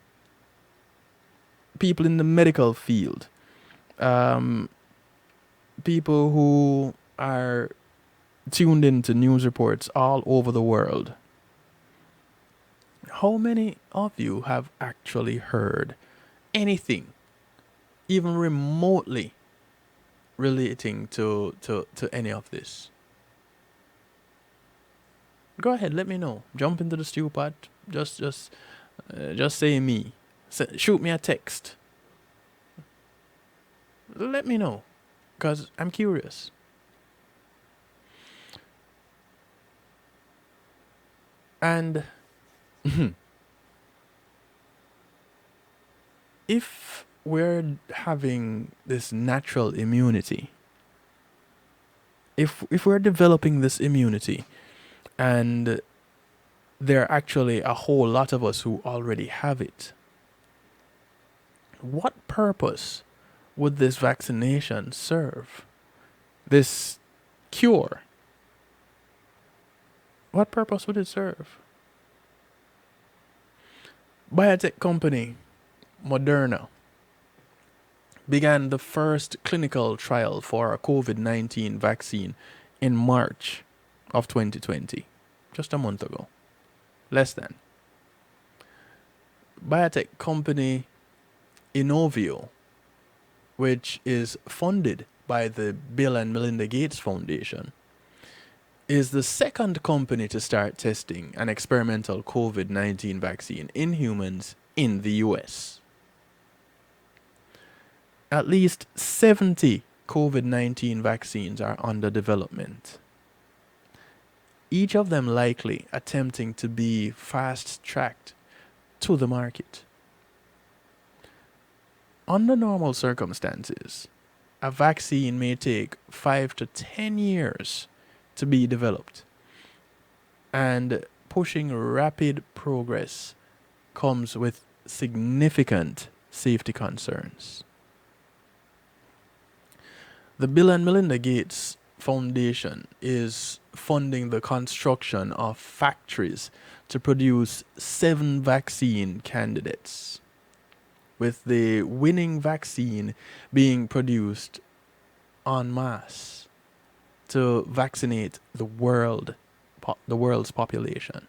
People in the medical field, people who are tuned into news reports all over the world. How many of you have actually heard anything, even remotely relating to any of this? Go ahead, let me know. Jump into the stew pot. Just say me. Shoot me a text. Let me know, because I'm curious. And if we're having this natural immunity, if we're developing this immunity, and there are actually a whole lot of us who already have it, what purpose would this vaccination serve? This cure? What purpose would it serve? Biotech company Moderna began the first clinical trial for a COVID-19 vaccine in March of 2020, just a month ago, less than. Biotech company Inovio, which is funded by the Bill and Melinda Gates Foundation, is the second company to start testing an experimental COVID-19 vaccine in humans in the US. At least 70 COVID-19 vaccines are under development, each of them likely attempting to be fast-tracked to the market. Under normal circumstances, a vaccine may take 5 to 10 years to be developed, and pushing rapid progress comes with significant safety concerns. The Bill and Melinda Gates Foundation is funding the construction of factories to produce 7 vaccine candidates, with the winning vaccine being produced en masse to vaccinate the world's population,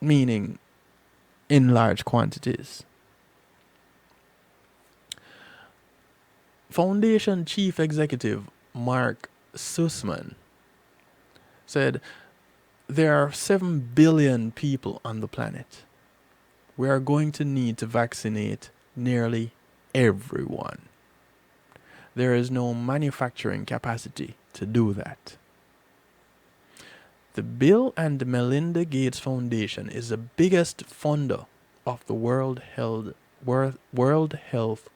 meaning in large quantities. Foundation Chief Executive Mark Sussman said, "There are 7 billion people on the planet. We are going to need to vaccinate nearly everyone. There is no manufacturing capacity to do that." The Bill and Melinda Gates Foundation is the biggest funder of the World Health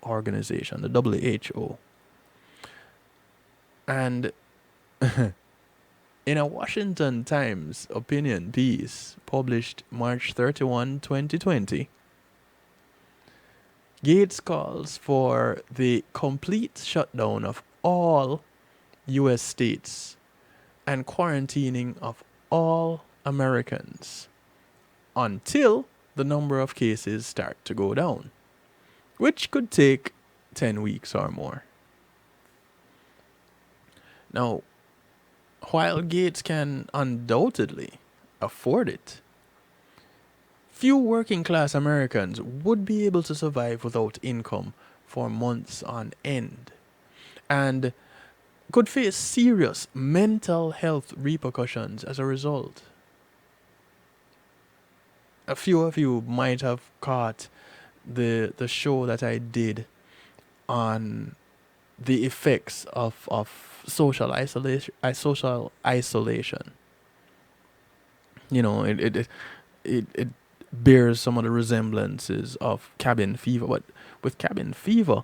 Organization, the WHO. And in a Washington Times opinion piece published March 31, 2020, Gates calls for the complete shutdown of all U.S. states and quarantining of all Americans until the number of cases start to go down, which could take 10 weeks or more. Now, while Gates can undoubtedly afford it, few working class Americans would be able to survive without income for months on end, and could face serious mental health repercussions as a result. A few of you might have caught the show that I did on the effects of social isolation. You know, it bears some of the resemblances of cabin fever, but with cabin fever,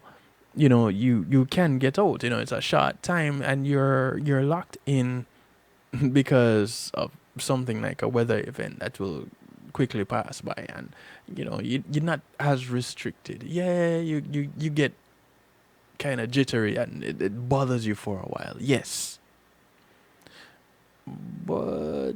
you know, you can get out. You know, it's a short time and you're locked in because of something like a weather event that will quickly pass by, and you know, you're not as restricted. Yeah, you get kind of jittery and it bothers you for a while. Yes. But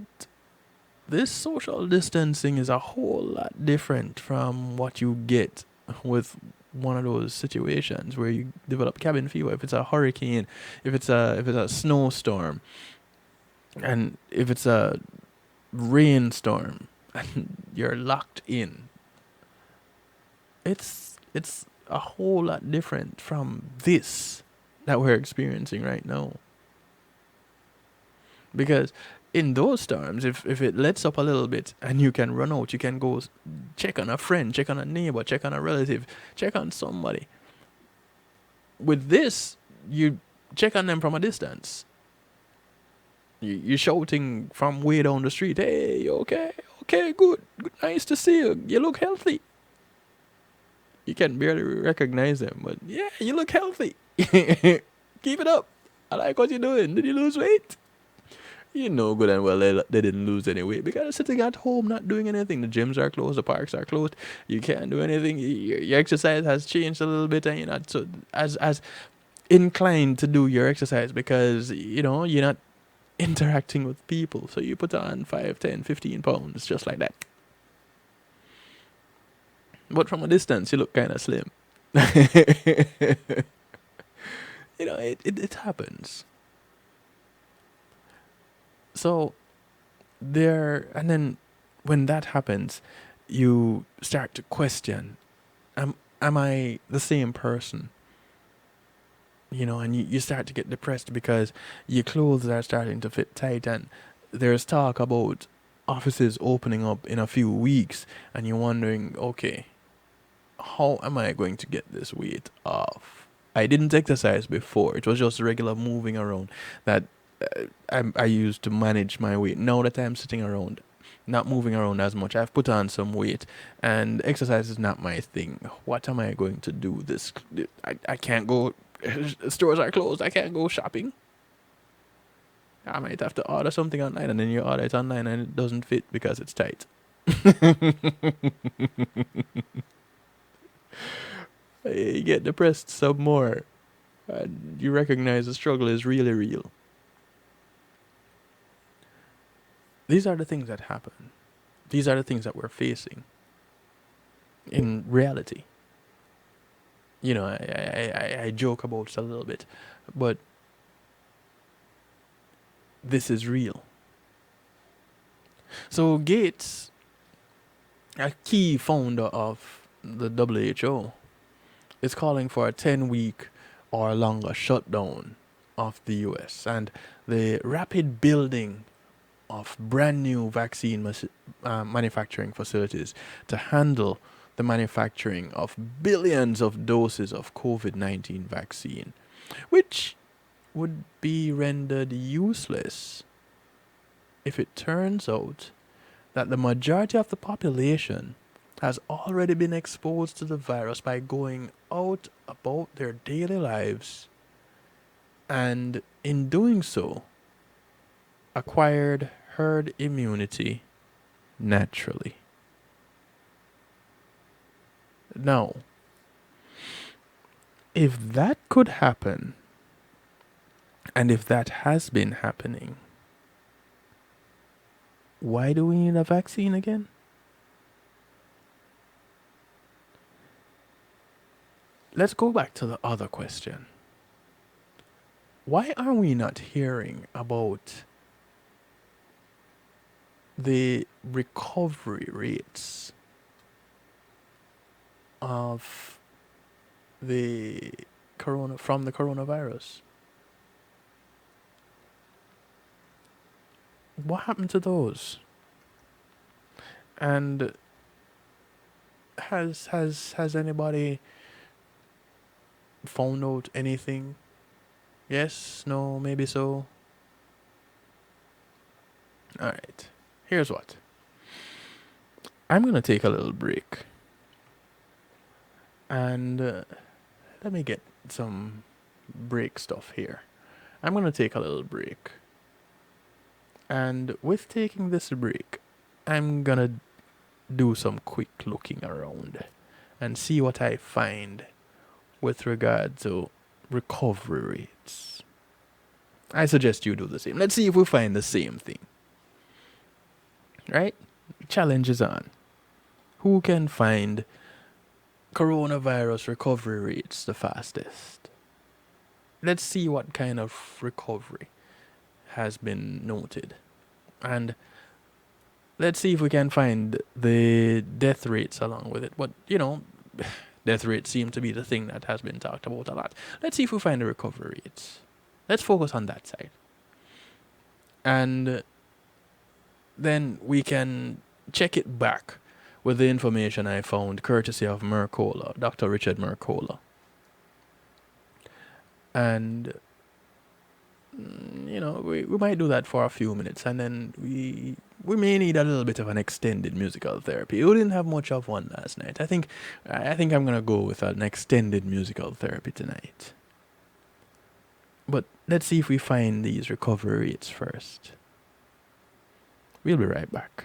this social distancing is a whole lot different from what you get with one of those situations where you develop cabin fever. If it's a hurricane, if it's a snowstorm, and if it's a rainstorm and you're locked in, it's a whole lot different from this that we're experiencing right now. Because in those storms, if it lets up a little bit and you can run out, you can go check on a friend, check on a neighbor, check on a relative, check on somebody. With this, you check on them from a distance. You're shouting from way down the street, "Hey, you okay? Okay, good. Nice to see you. You look healthy." You can barely recognize them, but yeah, you look healthy. Keep it up. I like what you're doing. Did you lose weight? You know good and well they didn't lose any weight because they're sitting at home not doing anything. The gyms are closed, the parks are closed. You can't do anything. Your exercise has changed a little bit, and you're not so as inclined to do your exercise because, you know, you're not interacting with people. So you put on 5, 10, 15 pounds just like that. But from a distance, you look kind of slim. You know, it happens. So and then when that happens, you start to question, am I the same person? You know, and you start to get depressed because your clothes are starting to fit tight, and there's talk about offices opening up in a few weeks, and you're wondering, okay, how am I going to get this weight off? I didn't exercise before. It was just regular moving around that I used to manage my weight. Now that I'm sitting around, not moving around as much, I've put on some weight, and exercise is not my thing. What am I going to do? I can't go. Stores are closed. I can't go shopping. I might have to order something online, and then you order it online and it doesn't fit because it's tight. You get depressed some more. And you recognize the struggle is really real. These are the things that happen. These are the things that we're facing in reality. You know, I joke about it a little bit, but this is real. So Gates, a key founder of the WHO, is calling for a 10-week or longer shutdown of the US and the rapid building of brand new vaccine manufacturing facilities to handle the manufacturing of billions of doses of COVID-19 vaccine, which would be rendered useless if it turns out that the majority of the population has already been exposed to the virus by going out about their daily lives, and in doing so, acquired herd immunity naturally. Now, if that could happen, and if that has been happening, why do we need a vaccine again? Let's go back to the other question. Why are we not hearing about the recovery rates of the coronavirus? What happened to those? And has anybody found out anything? Yes, no, maybe so. Alright, here's what. I'm gonna take a little break. And let me get some break stuff here. I'm gonna take a little break. And with taking this break, I'm gonna do some quick looking around and see what I find with regard to recovery rates. I suggest you do the same. Let's see if we find the same thing. Right? Challenge is on. Who can find coronavirus recovery rates the fastest? Let's see what kind of recovery has been noted. And let's see if we can find the death rates along with it. But, you know, death rates seem to be the thing that has been talked about a lot. Let's see if we find the recovery rates. Let's focus on that side. And then we can check it back with the information I found courtesy of Mercola, Dr. Richard Mercola. And, you know, we might do that for a few minutes, and then we may need a little bit of an extended musical therapy. We didn't have much of one last night. I think I'm going to go with an extended musical therapy tonight. But let's see if we find these recovery rates first. We'll be right back.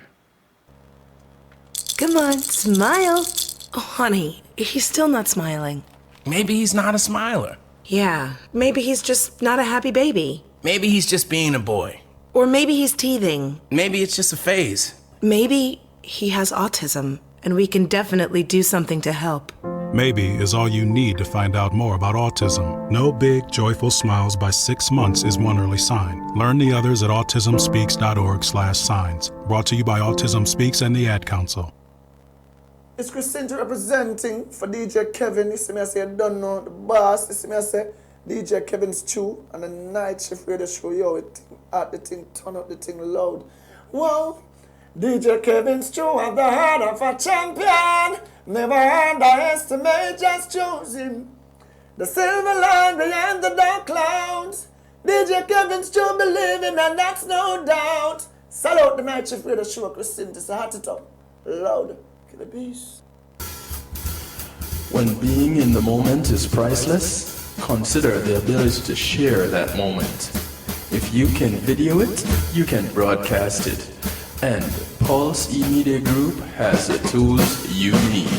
Come on, smile. Oh, honey, he's still not smiling. Maybe he's not a smiler. Yeah, maybe he's just not a happy baby. Maybe he's just being a boy. Or maybe he's teething. Maybe it's just a phase. Maybe he has autism, and we can definitely do something to help. Maybe is all you need to find out more about autism. No big, joyful smiles by 6 months is one early sign. Learn the others at autismspeaks.org/signs. Brought to you by Autism Speaks and the Ad Council. It's Christina representing for DJ Kevin. You see me, I say, I don't know the boss. You see me, I say, DJ Kevin's Stew and the night shift radio show. Yo, it at the thing, turn up the thing loud. Whoa, DJ Kevin's Stew at the heart of a champion. Never underestimate, just choose him. The silver line behind the dark clouds. DJ Kevin's Stew believing, and that's no doubt. Salute the night shift radio show, Christina. It's a hot it up loud. The beast. When being in the moment is priceless, consider the ability to share that moment. If you can video it, you can broadcast it. And Pulse E-Media Group has the tools you need.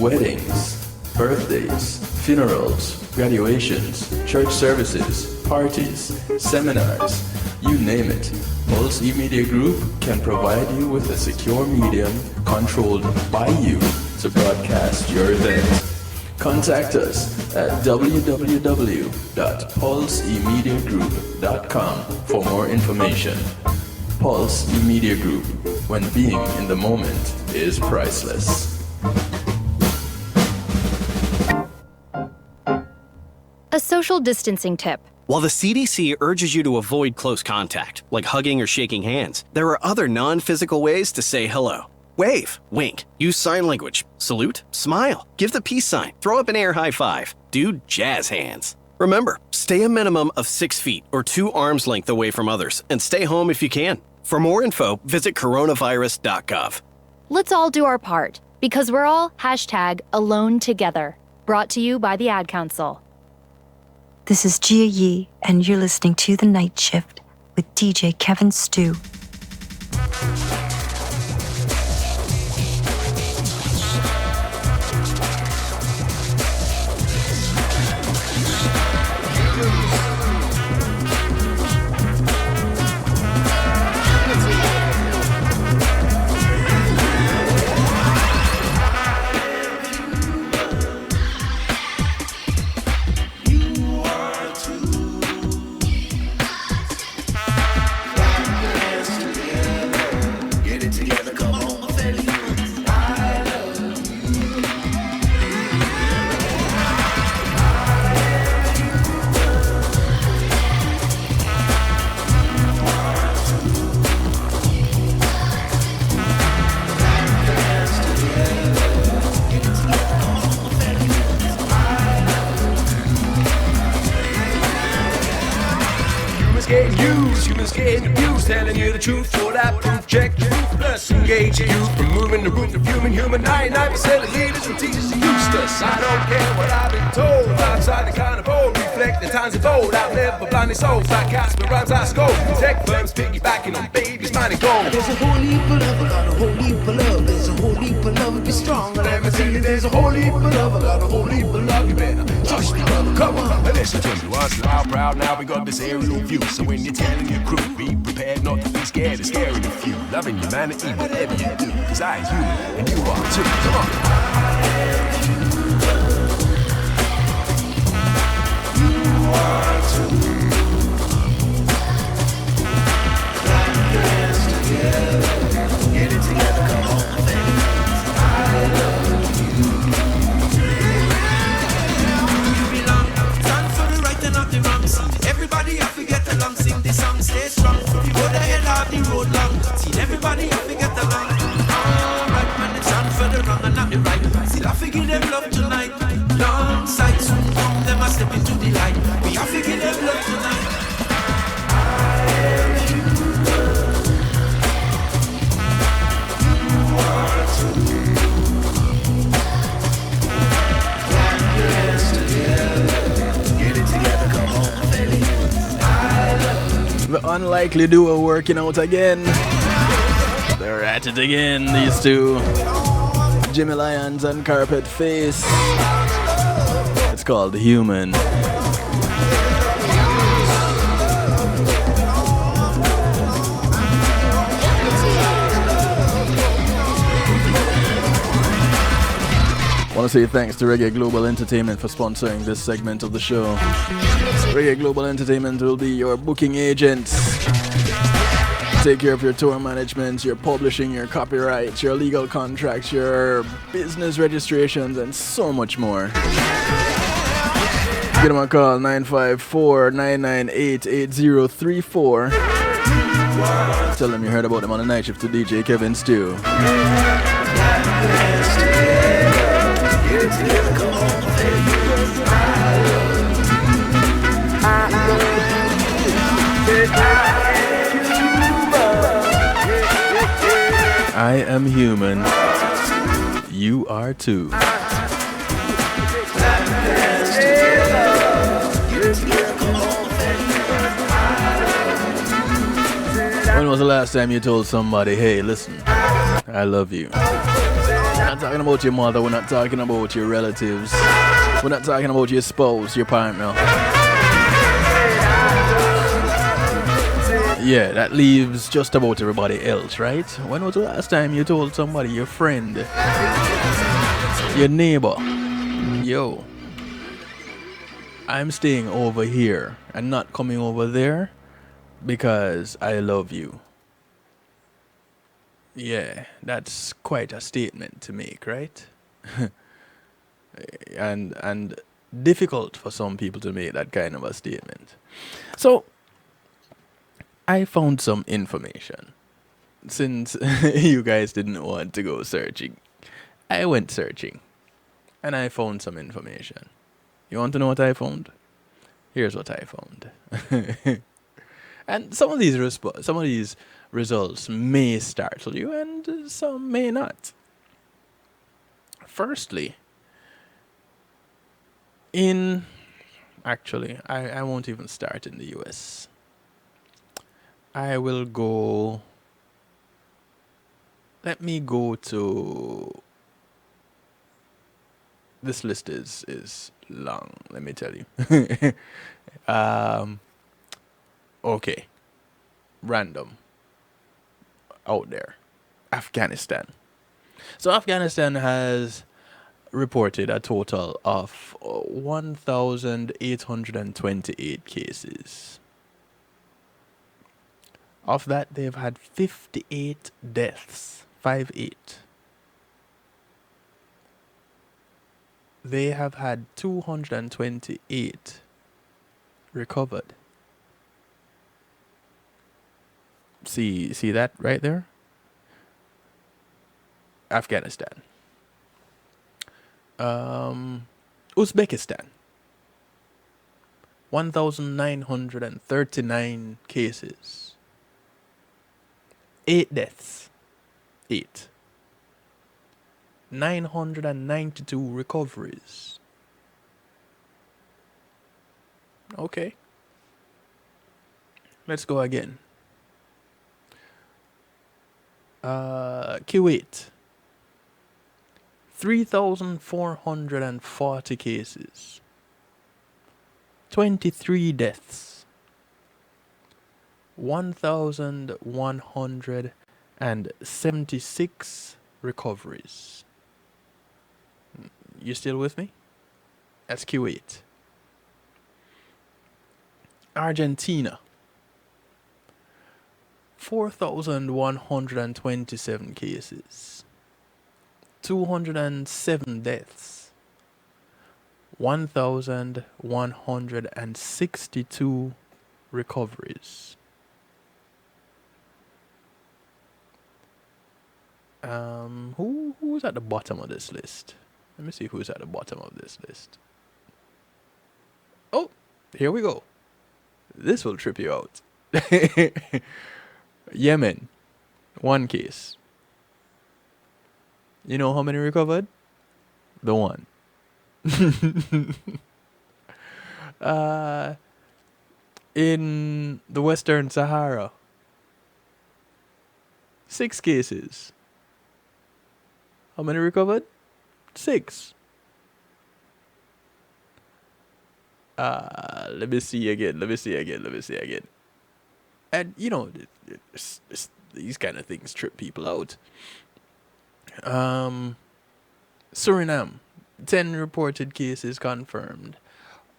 Weddings, birthdays, funerals, graduations, church services, parties, seminars, you name it. Pulse E-Media Group can provide you with a secure medium controlled by you to broadcast your event. Contact us at www.pulseemediagroup.com for more information. Pulse E-Media Group, when being in the moment is priceless. A social distancing tip. While the CDC urges you to avoid close contact, like hugging or shaking hands, there are other non-physical ways to say hello. Wave, wink, use sign language, salute, smile, give the peace sign, throw up an air high five, do jazz hands. Remember, stay a minimum of 6 feet or 2 arms length away from others, and stay home if you can. For more info, visit coronavirus.gov. Let's all do our part, because we're all #AloneTogether. Brought to you by the Ad Council. This is Gia Yee, and you're listening to The Night Shift with DJ Kevin Stew. Humans getting abused, telling you the truth for that proof. Check the ruthless, engage you from moving the root of human. 99% of leaders and teachers are useless. I don't care what I've been told. Outside the kind of old, reflect the times of old. I've never blinded souls like cats with rhymes I scold. Tech firms piggybacking on babies, mining gold. There's a whole heap of love, I got a whole heap of love. There's a whole heap of love, be strong. Let me tell you, there's a whole heap of love, I got a whole heap of love. You better trust me, brother. Come on, listen to me. Once now, proud, now we got this aerial view. So when you're telling your crew, be prepared not to be scared. It's scary to few. Loving humanity, whatever you do. Cause I am human, and you are too. Come on. You are too. Clap your hands together. Get it together, come on, baby. I love you. You belong. Stand for the right and not the wrong. Everybody have to get along. Sing the song, stay strong. You go the hell of the road long. See everybody have to get along. Alright, man, it's on for the wrong and not the right. See, I figure them love tonight. Long sight soon come, them a step into the light. We have to give them love tonight. I love you. You are too. Clap your hands together. Get it together, come on, baby. I love you. The unlikely duo working out again. They're at it again, these two. Jimmy Lyons and Carpet Face. It's called Human. I want to say thanks to Reggae Global Entertainment for sponsoring this segment of the show. Reggae Global Entertainment will be your booking agents. Take care of your tour management, your publishing, your copyright, your legal contracts, your business registrations, and so much more. Give them a call, 954-998-8034. Tell them you heard about them on the night shift to DJ Kevin Stew. I am human. You are too. was the last time you told somebody, hey, listen, I love you? We're not talking about your mother. We're not talking about your relatives. We're not talking about your spouse, your partner. Yeah, that leaves just about everybody else, right? When was the last time you told somebody, your friend, your neighbor, yo, I'm staying over here and not coming over there because I love you? Yeah, that's quite a statement to make, right? and difficult for some people to make that kind of a statement. So I found some information. Since you guys didn't want to go searching, I went searching and I found some information. You want to know what I found? Here's what I found. And some of these results may startle you and some may not. Firstly, I won't even start in the US. I will go. Let me go to. This list is long, let me tell you. Okay. Random. Out there. Afghanistan. So Afghanistan has reported a total of 1,828 cases. Of that, they've had 58 deaths. 58. They have had 228 recovered. See that right there? Afghanistan. Uzbekistan. 1,939 cases. 8 deaths. 8. 992 recoveries. Okay. Let's go again. Kuwait. 3,440 cases. 23 deaths. 1,176 recoveries. You still with me? That's Kuwait. Argentina. 4,127 cases. 207 deaths. 1,162 recoveries. Who's at the bottom of this list? Let me see who's at the bottom of this list. Oh, here we go. This will trip you out. Yemen, 1 case. You know how many recovered? The 1. In the Western Sahara, 6 cases. How many recovered? 6. Let me see again. And, you know, these kind of things trip people out. Suriname, 10 reported cases confirmed.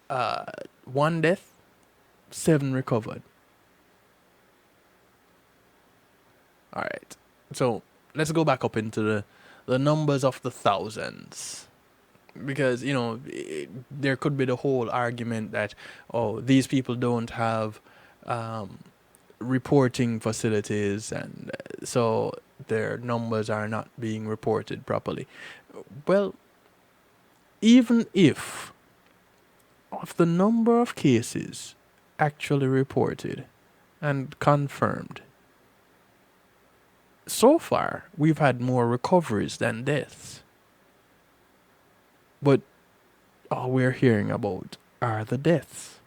1 death, 7 recovered. All right. So let's go back up into the numbers of the thousands. Because, you know, there could be the whole argument that, oh, these people don't have reporting facilities, and so their numbers are not being reported properly. Well, even if of the number of cases actually reported and confirmed, so far we've had more recoveries than deaths. But all we're hearing about are the deaths.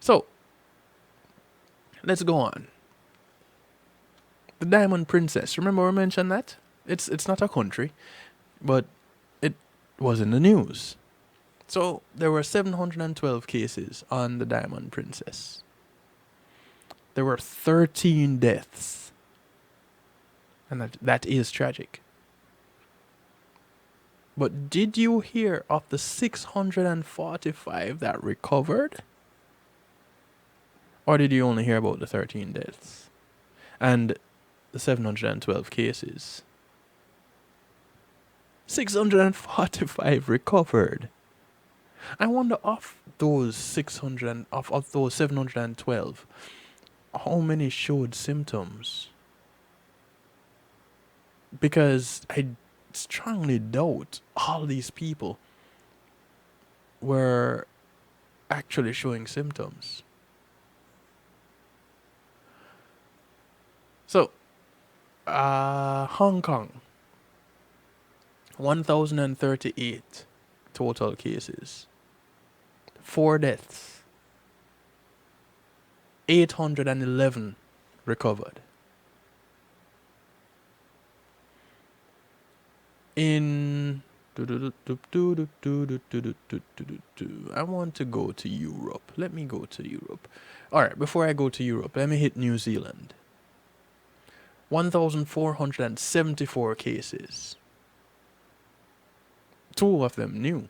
So, let's go on. The Diamond Princess. Remember we mentioned that? It's not a country, but it was in the news. So there were 712 cases on the Diamond Princess. There were 13 deaths. And that is tragic. But did you hear of the 645 that recovered? Or did you only hear about the 13 deaths? And the 712 cases? 645 recovered. I wonder of those 712, how many showed symptoms? Because I strongly doubt all these people were actually showing symptoms. So, Hong Kong, 1,038 total cases, 4 deaths, 811 recovered. In I want to go to Europe. Let me go to Europe. Alright, before I go to Europe, let me hit New Zealand. 1,474 cases. 2 of them new.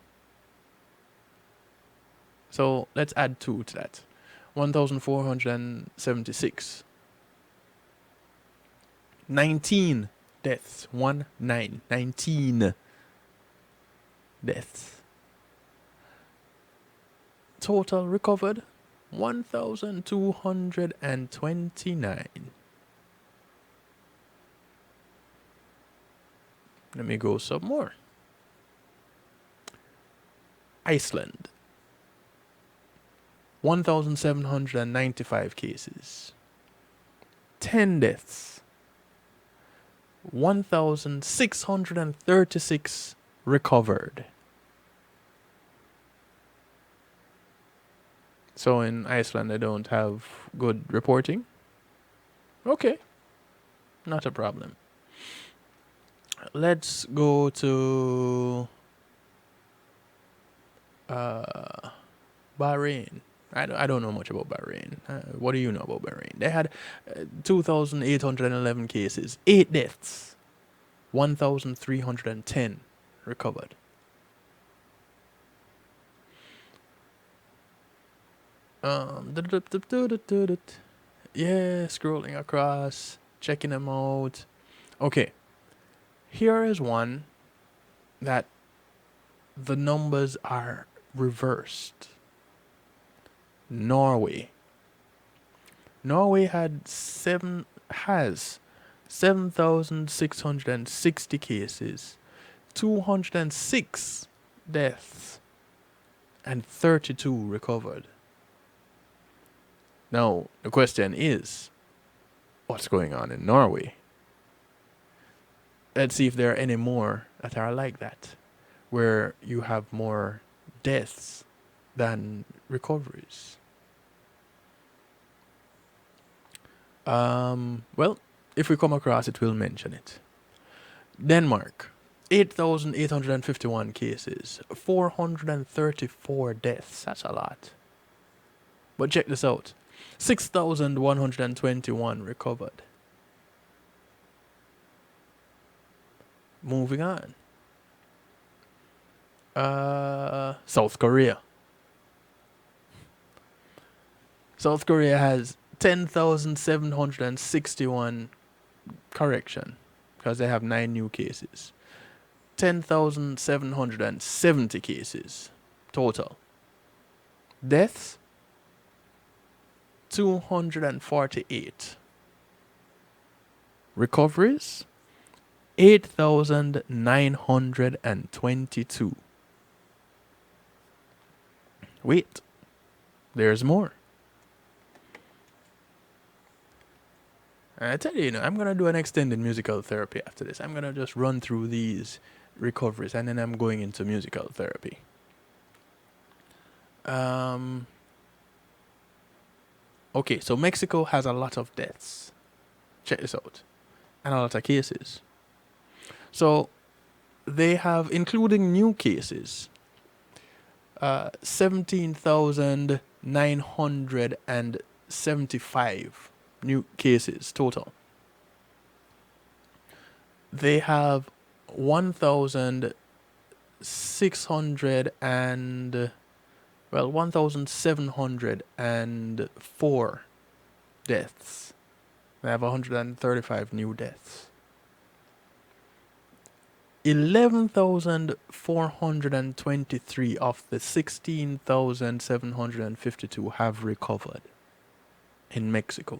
So let's add 2 to that. 1,476. 19 deaths. 19 deaths. Total recovered 1,229. Let me go some more. Iceland, 1,795 cases, 10 deaths, 1,636 recovered. So in Iceland they don't have good reporting? Okay, not a problem. Let's go to Bahrain. I don't know much about Bahrain. What do you know about Bahrain? They had 2,811 cases, 8 deaths, 1,310 recovered. Yeah, scrolling across, checking them out. Okay, here is one that the numbers are reversed. Norway has 7,660 cases, 206 deaths, and 32 recovered. Now, the question is, what's going on in Norway? Let's see if there are any more that are like that, where you have more deaths than recoveries. Well, if we come across it, we'll mention it. Denmark, 8,851 cases, 434 deaths. That's a lot. But check this out. 6,121 recovered. Moving on. South Korea. South Korea has 10,761 correction, because they have 9 new cases. 10,770 cases total. Deaths 248. Recoveries 8,922. Wait, there's more. I tell you, I'm going to do an extended musical therapy after this. I'm going to just run through these recoveries and then I'm going into musical therapy. Okay, so Mexico has a lot of deaths. Check this out. and a lot of cases. So they have, including new cases, 17,975 new cases total. They have 1,704 deaths. They have 135 new deaths. 11,423 of the 16,752 have recovered in Mexico.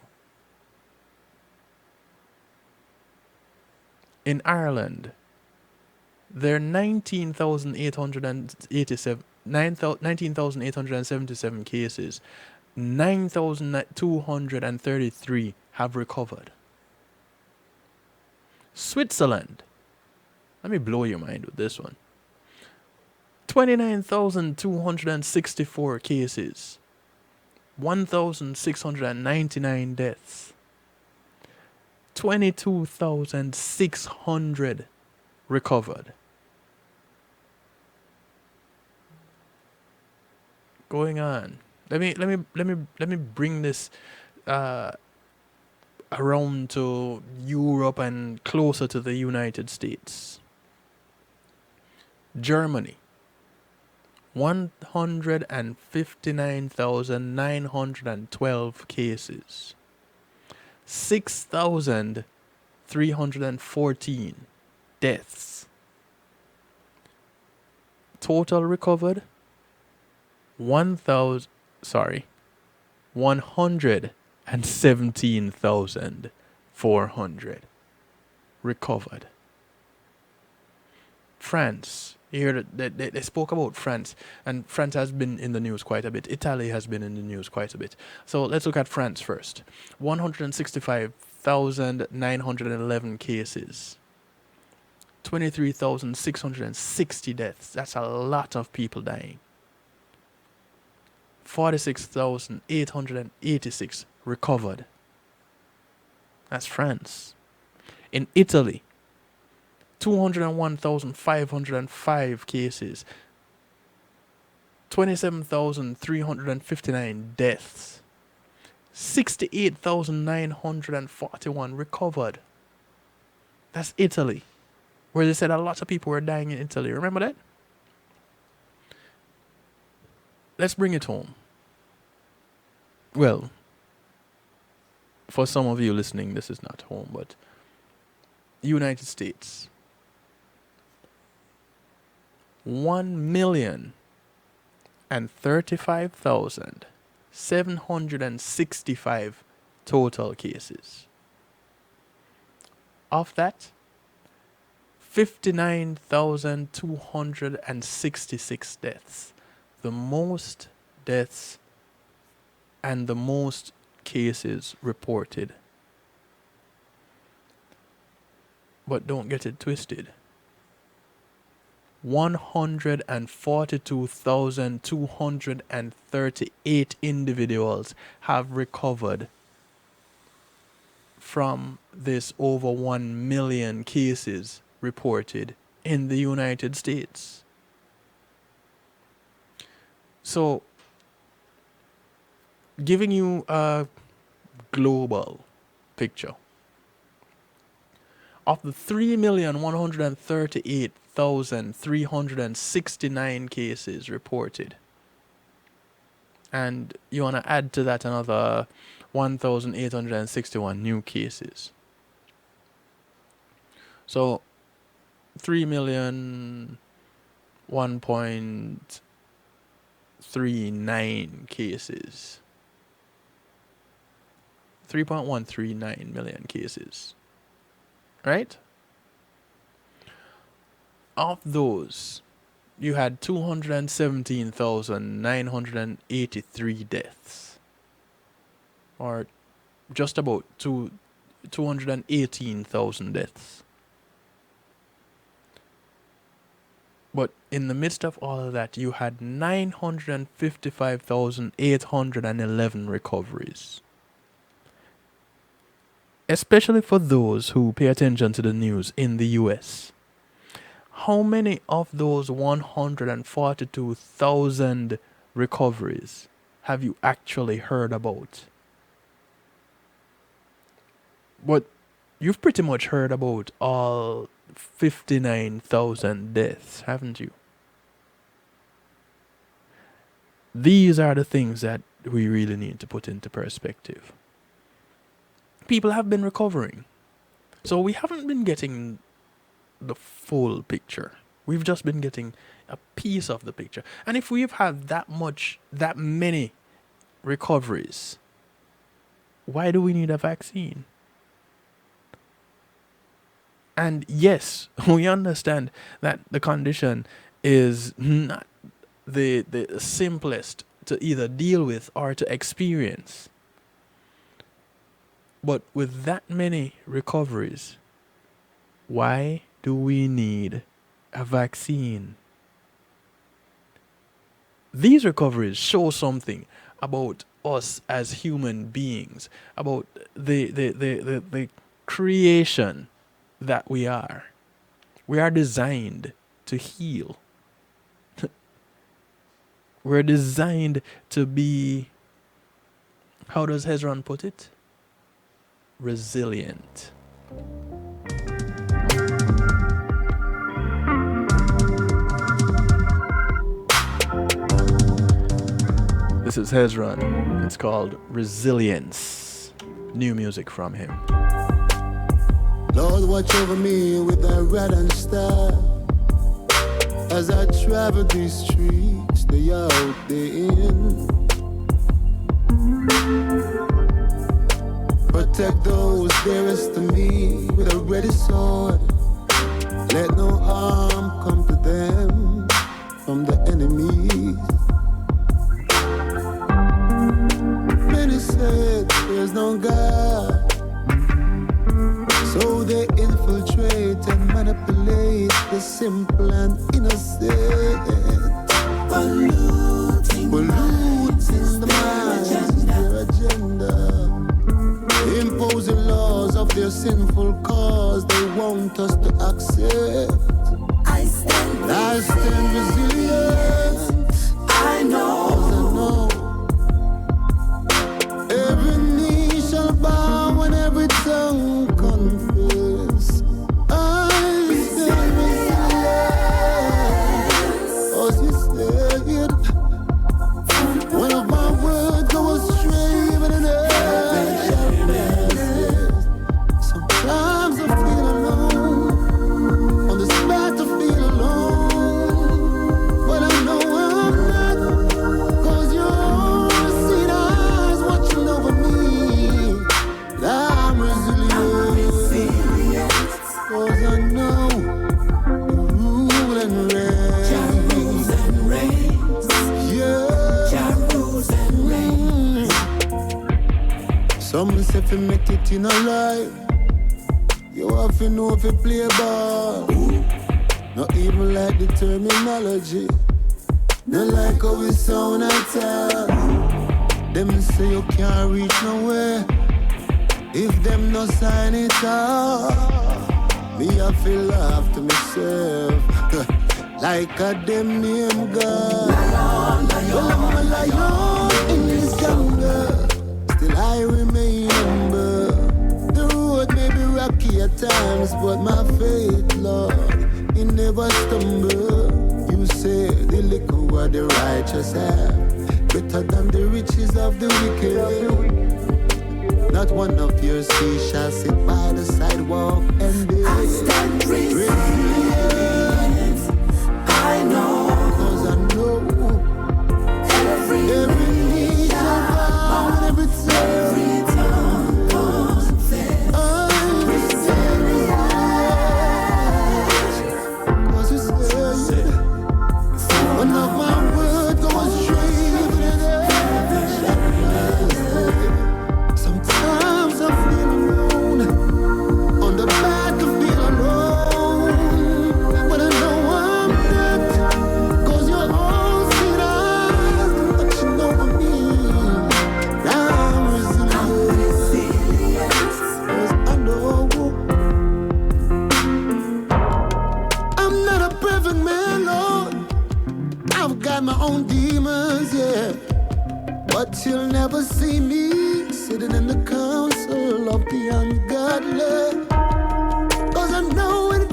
In Ireland, there are 19,877 cases. 9,233 have recovered. Switzerland, let me blow your mind with this one. 29,264 cases. 1,699 deaths. 22,600 recovered. Going on. Let me bring this around to Europe and closer to the United States. Germany, 159,912 cases. 6,314 deaths. Total recovered 117,400 recovered. France, you hear that they spoke about France, and France has been in the news quite a bit. Italy has been in the news quite a bit. So let's look at France first. 165,911 cases. 23,660 deaths. That's a lot of people dying. 46,886 recovered. That's France. In Italy, 201,505 cases. 27,359 deaths. 68,941 recovered. That's Italy, where they said a lot of people were dying in Italy. Remember that? Let's bring it home. Well, for some of you listening, this is not home, but United States. 1,035,765 total cases. Of that, 59,266 deaths. The most deaths and the most cases reported. But don't get it twisted. 142,238 individuals have recovered from this over 1 million cases reported in the United States. So, giving you a global picture of the 3,138,369 cases reported, and you want to add to that another 1,861 new cases. So 3 million 1.39 cases. 3.139 million cases. Right? Of those, you had 217,983 deaths. Or just about 218,000 deaths. But in the midst of all of that, you had 955,811 recoveries. especially for those who pay attention to the news in the US. How many of those 142,000 recoveries have you actually heard about? But you've pretty much heard about all 59,000 deaths, haven't you? These are the things that we really need to put into perspective. People have been recovering. So we haven't been getting the full picture. We've just been getting a piece of the picture. And if we've had that many recoveries, why do we need a vaccine? And yes, we understand that the condition is not the simplest to either deal with or to experience. But with that many recoveries, why do we need a vaccine? These recoveries show something about us as human beings, about the creation that we are. We are designed to heal. We're designed to be, how does Hezron put it? Resilient. This is Hezron. It's called Resilience. New music from him. Lord, watch over me with thy rod and staff as I travel these streets, day out, day in. Protect those dearest to me with a ready sword. Let no harm come to them from the enemies. Many said there's no God, so they infiltrate and manipulate the simple and innocent, polluting the minds, their agenda, imposing laws of their sinful cause they want us to accept. I stand resilient. I know. Every knee shall bow and every tongue confess. I stand resilient. As you said, one of my words goes astray, but another shall bless. Sometimes I feel alone. On the spot I feel alone. But I know I'm not, 'cause your seen eyes watching over me. I'm resilient, 'cause I know you rule and reign. Jah rules and reigns. Yeah. Jah rules and reigns. Some say if you make it in a life, you have to know if you play ball. Not even like the terminology. Not like how we sound at all. Them say you can't reach nowhere if them no sign it off. Me I feel laugh to myself like a them name God. Well, I'm a lion in this jungle, still I remain humble. The road may be rocky at times, but my faith, Lord, it never stumble. You say the liquor what the righteous have, better than the riches of the wicked. Not one of your seed shall sit by the sidewalk and be. I stand resilient. I know. 'Cause I know every knee shall bow and every tongue confess. I'm resilient. 'Cause you said one of my words goes straight to the sometimes I feel alone. On the back I feel alone. sinners, yeah. But you'll never see me sitting in the council of the ungodly. Cause I know with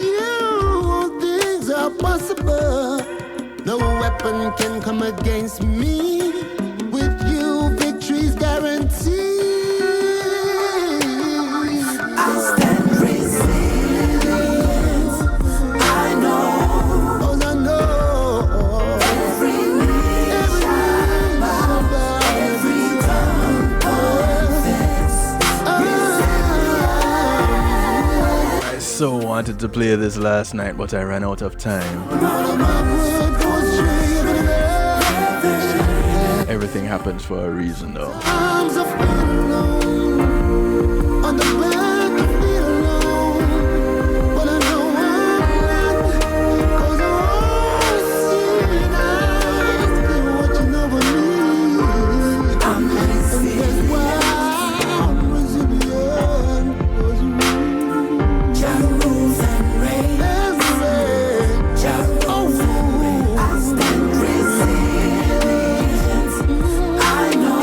you things are possible. No weapon can come against me. With you, victory's guaranteed. I stand resilience. I know. Cause I know. Every knee shall bow. Every tongue confess. I so wanted to play this last night, but I ran out of time. Everything happens for a reason, though. Arms of alone. On the bed to feel alone. But I know I'm not. Cause all seen eyes do what you never need. I'm missing. And that's why I'm resilient. Jah rules and reigns. Jah rules and reigns. I stand resilient. I know.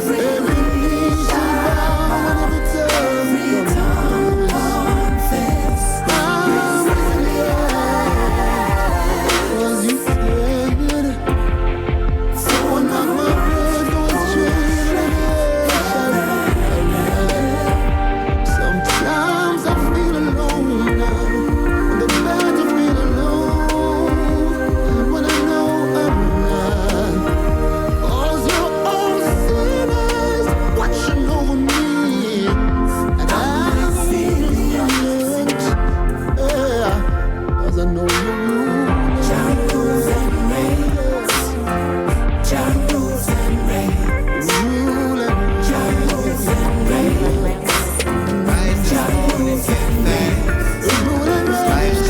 Every knee shall bow and every tongue confess. I'm resilient. 'Cause you said so. I'm not my bread going straight in the sometimes I feel alone now. The bad to feel alone. When I know I'm not. 'Cause your own sinners watching over me. And I'm resilient. Yeah. 'Cause I know you rule. Jah rules and reigns. Jah rules and reigns. Rule and Jah rules and reigns. Jah rules and reigns. Rule and reigns.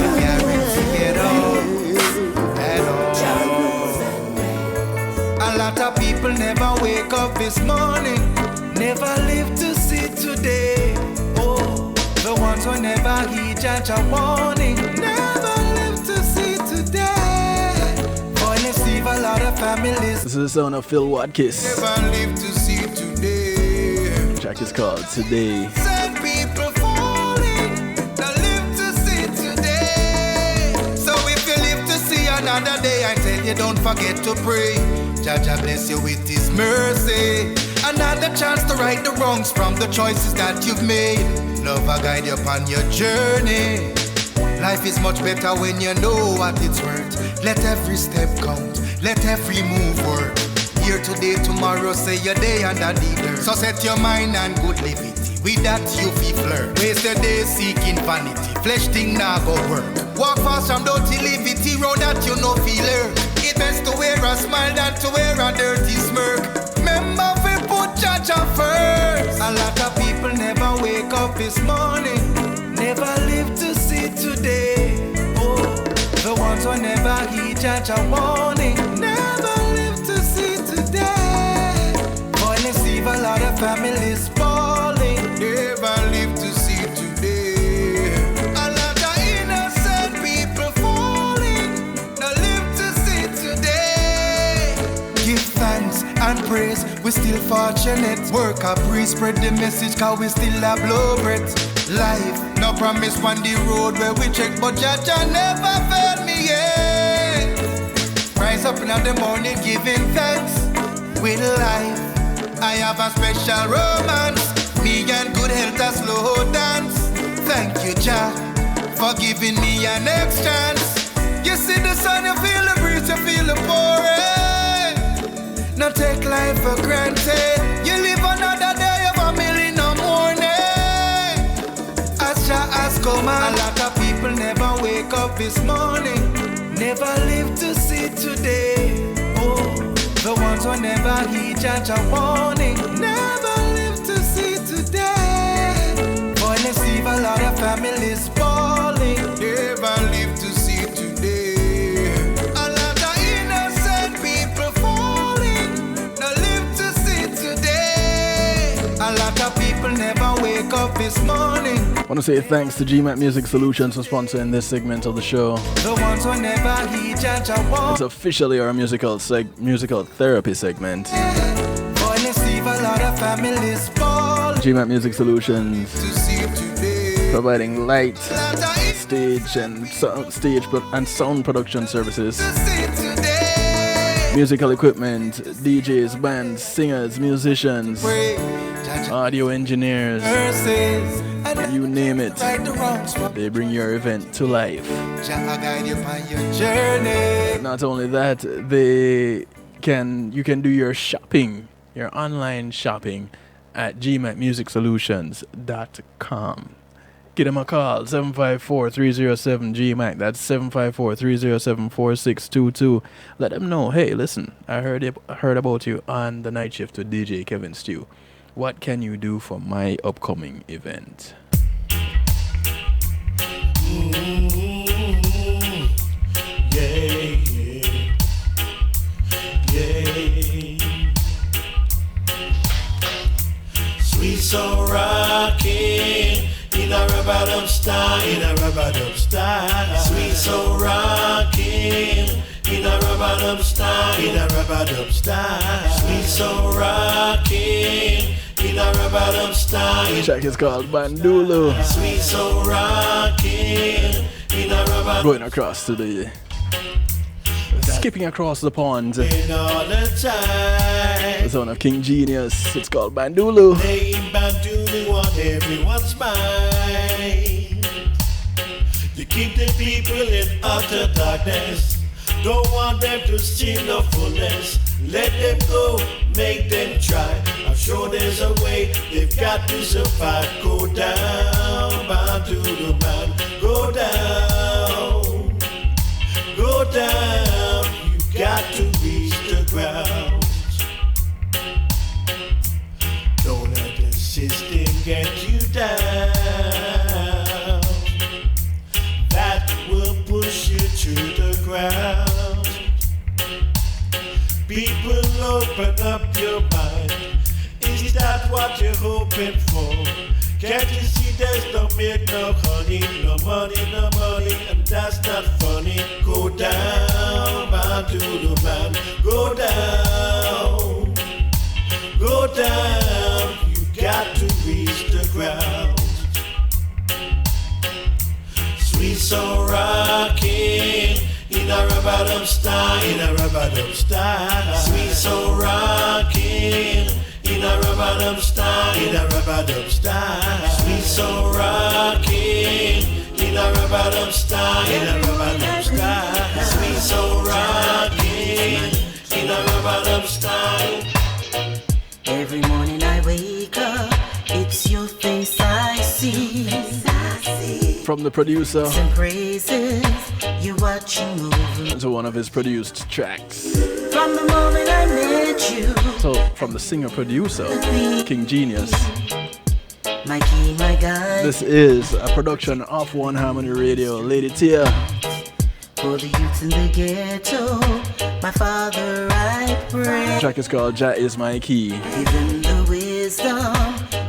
Jah rules and reigns. A lot of people never wake up this morning, never live to see today. Oh, the ones who never heed Judge a warning, never live to see today. Boy, let's leave a lot of families. This is the sound of Phil Watkins. Never live to see today. The track is called Today. Send people falling, now live to see today. So if you live to see another day, I tell you don't forget to pray. Jah bless you with His mercy. Another chance to right the wrongs from the choices that you've made. Love will guide you upon your journey. Life is much better when you know what it's worth. Let every step count, let every move work. Here today, tomorrow, say your day and a leader. So set your mind and good living. With that you feel flirt. Waste your days seeking vanity. Flesh thing now go work. Walk fast from dirty liberty road that you know feel hurt. It best to wear a smile than to wear a dirty smirk. Remember we put Jah first. A lot of people never wake up this morning, never live to see today. Oh, the ones who never heed Jah warning, never live to see today. Boy, let's leave a lot of families falling, never live to see today. A lot of innocent people falling, now live to see today. Give thanks and praise, we still fortunate. Work a breeze, spread the message, cause we still a blow breath. Life, no promise on the road where we check, but Jah never failed me yet. Rise up in the morning giving thanks. With life, I have a special romance. Me and good health a slow dance. Thank you, Jah, for giving me a next chance. You see the sun, you feel the breeze, you feel the pouring. Now take life for granted. You live another day of a million no morning. As Jah has come, a lot of people never wake up this morning, never live to see today. Oh, the ones who never heed Jah warning, never live to see today. Boy, let's leave a lot of families falling, never live to see today. A lot of innocent people falling, now live to see today. A lot of people never wake up this morning, want to say thanks to GMAT Music Solutions for sponsoring this segment of the show. The ones who never he judge a war. It's officially our musical therapy segment. Boy, let's leave a lot of families fall. GMAT Music Solutions To see you today. providing light, stage and sound production services, musical equipment, DJs, bands, singers, musicians, audio engineers, you name it. They bring your event to life. Not only that, you can do your shopping, your online shopping at gmatmusicsolutions.com. Give them a call, 754-307-GMAC. That's 754-307-4622. Let them know, hey, listen, I heard about you on the night shift with DJ Kevin Stew. What can you do for my upcoming event? Sweet soul rockin'. In a rub-a-dub style, in a rub-a-dub style. Sweet soul rockin'. In a rub-a-dub style, in a rub-a-dub style. Sweet soul rockin'. In a rub-a-dub style. The track is called Bandulu. Sweet soul rockin'. In a rub-a-dub. Going across to the... Skipping across the pond. All the time. The son of King Genius. It's called Bandulu. Playing Bandulu on everyone's mind. You keep the people in utter darkness. Don't want them to see the fullness. Let them go, make them try. I'm sure there's a way. They've got to survive. Go down, Bandulu man. Go down. Go down. You got to reach the ground. Don't let the system get you down. That will push you to the ground. People, open up your mind. Is that what you're hoping for? Can't you see there's no milk, no honey, no money, and that's not funny. Go down, Bandulu man, go down. Go down, you got to reach the ground. Sweet soul rockin', in a rub-a-dub style, in a rub-a-dub style. Sweet soul rockin', in a rub-a-dub style, in a rub-a-dub style. Sweet soul rockin', in a rub-a-dub style, in a rub-a-dub style. Sweet soul rockin', in a rub-a-dub style. Every morning I wake up, it's your face I see. From the producer Some praises, you watching over. to one of his produced tracks. From the moment I met you, So from the singer-producer, King Genius. my key, my guide. This is a production of One Harmony Radio. Lady Tia. For the youth in the ghetto, my father I pray. The track is called Jah Is My Key. Give him the wisdom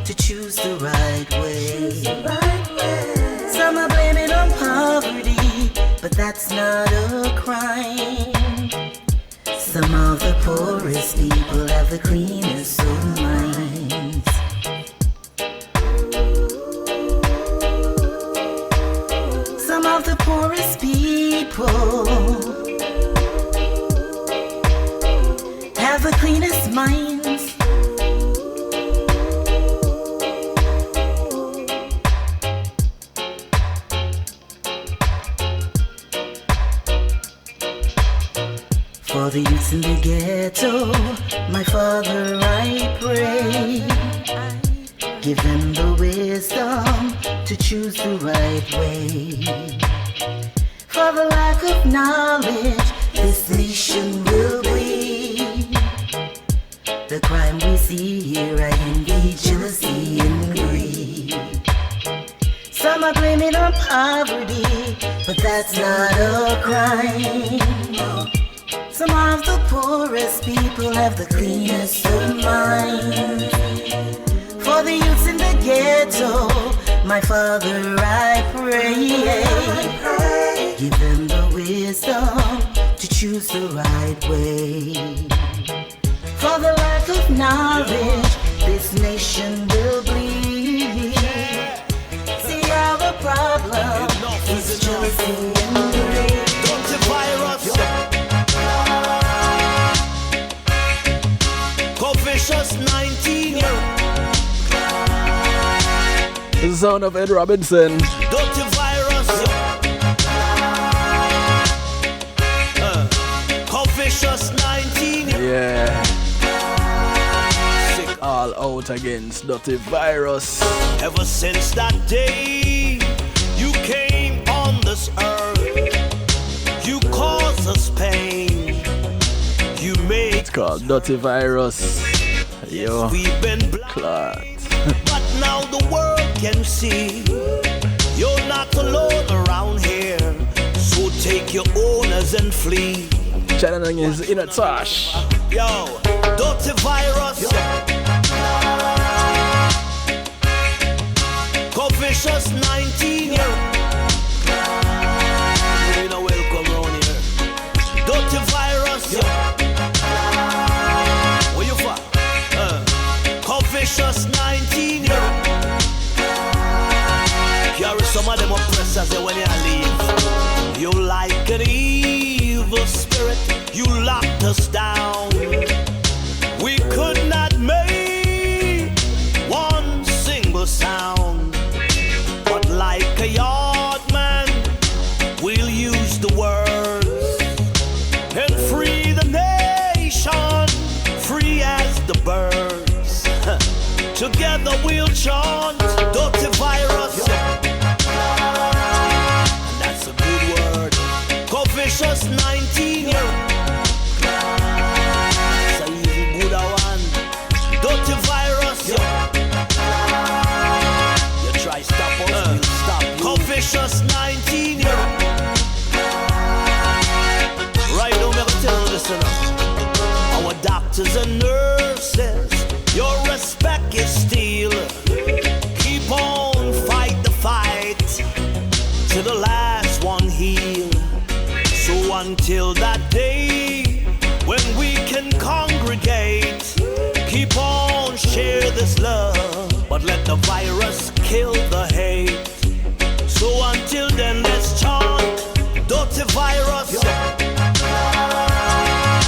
to choose the right way. Some are blaming on poverty, but that's not a crime. Some of the poorest people have the cleanest of minds. Some of the poorest people have the cleanest minds. For the youth in the ghetto, my father I pray. Give them the wisdom to choose the right way. For the lack of knowledge, this nation will bleed. The crime we see here, I envy, jealousy and greed. Some are blaming on poverty, but that's not a crime. Some of the poorest people have the cleanest of minds. For the youths in the ghetto, My Father, I pray, give them the wisdom to choose the right way. For the lack of knowledge, this nation will bleed. See how the problem is just in the Don't the virus Vicious 19 The sound of Ed Robinson. Dirty virus Vicious 19 Yeah. Sick all out against Dirty Virus. Ever since that day you came on this earth, you caused us pain. You made It's called Dirty Virus. Yo, we've been blind. But now the world can see you're not alone around here. So take your owners and flee. Channeling his inner Tosh. Yo, Dirty Virus Vicious 19 You know welcome round here. Dirty Virus where you from? Vicious 19 Carry some of them oppressors when you leave. You like an evil spirit, you locked us down. We could not make one single sound. But like a yard man, we'll use the words and free the nation, free as the birds. Together we'll chant Dirty Virus. And that's a good word. Vicious 19 That's a easy good one. Dirty Virus You try stop us, we'll stop you. Vicious 19 Right now, I'm gonna tell you this enough. Our doctors and nurses, your respect is still. Keep on, fight the fight till the last one heal. So until that day when we can congregate, keep on, share this love, but let the virus kill the hate. So until then, let's chant Dirty Virus. I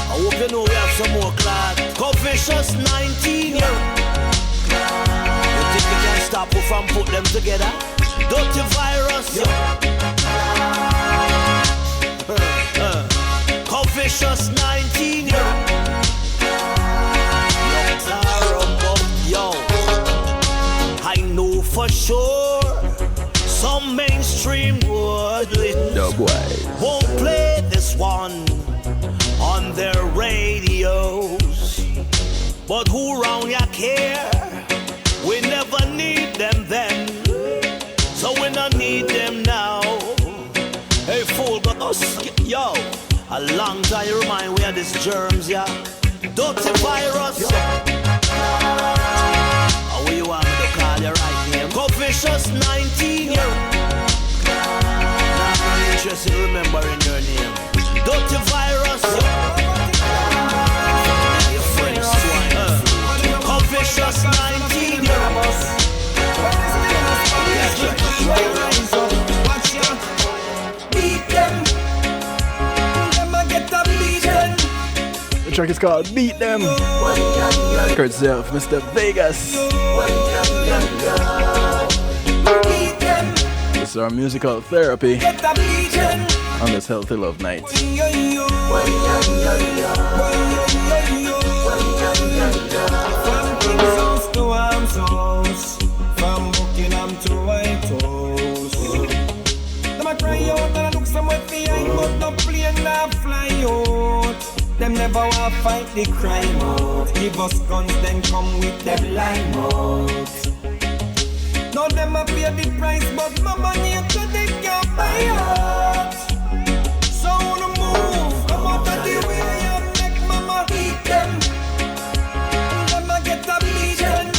hope you know we have some more class. Vicious 19 You think you can stop us from put them together? Dirty Virus Vicious 19 Yo, I know for sure some mainstream won't play this one on their radios. But who round ya care? We never need them then, so we don't need them now. Hey fool, got us, yo. A long time you remind we are these germs, yeah. Dirty Virus How you want me to call your right name? Vicious 19 Not really interested in remembering your name. Dirty Virus Your friends Vicious 19 Beat them. Them a get a beating. The track is called Beat Them. Courtesy of Mr. Vegas. This is our musical therapy on this Healthy Love Night. From King's House to Arms House, from Buckingham to White House. Them a cry out and I look somewhere behind, but no plane not fly out. Them never want fight the crime out. Give us guns, then come with them lime out. Now them a pay the price, but mama need to they can't buy out. So no move, come out of the way and make mama beat them. Them a get a beating.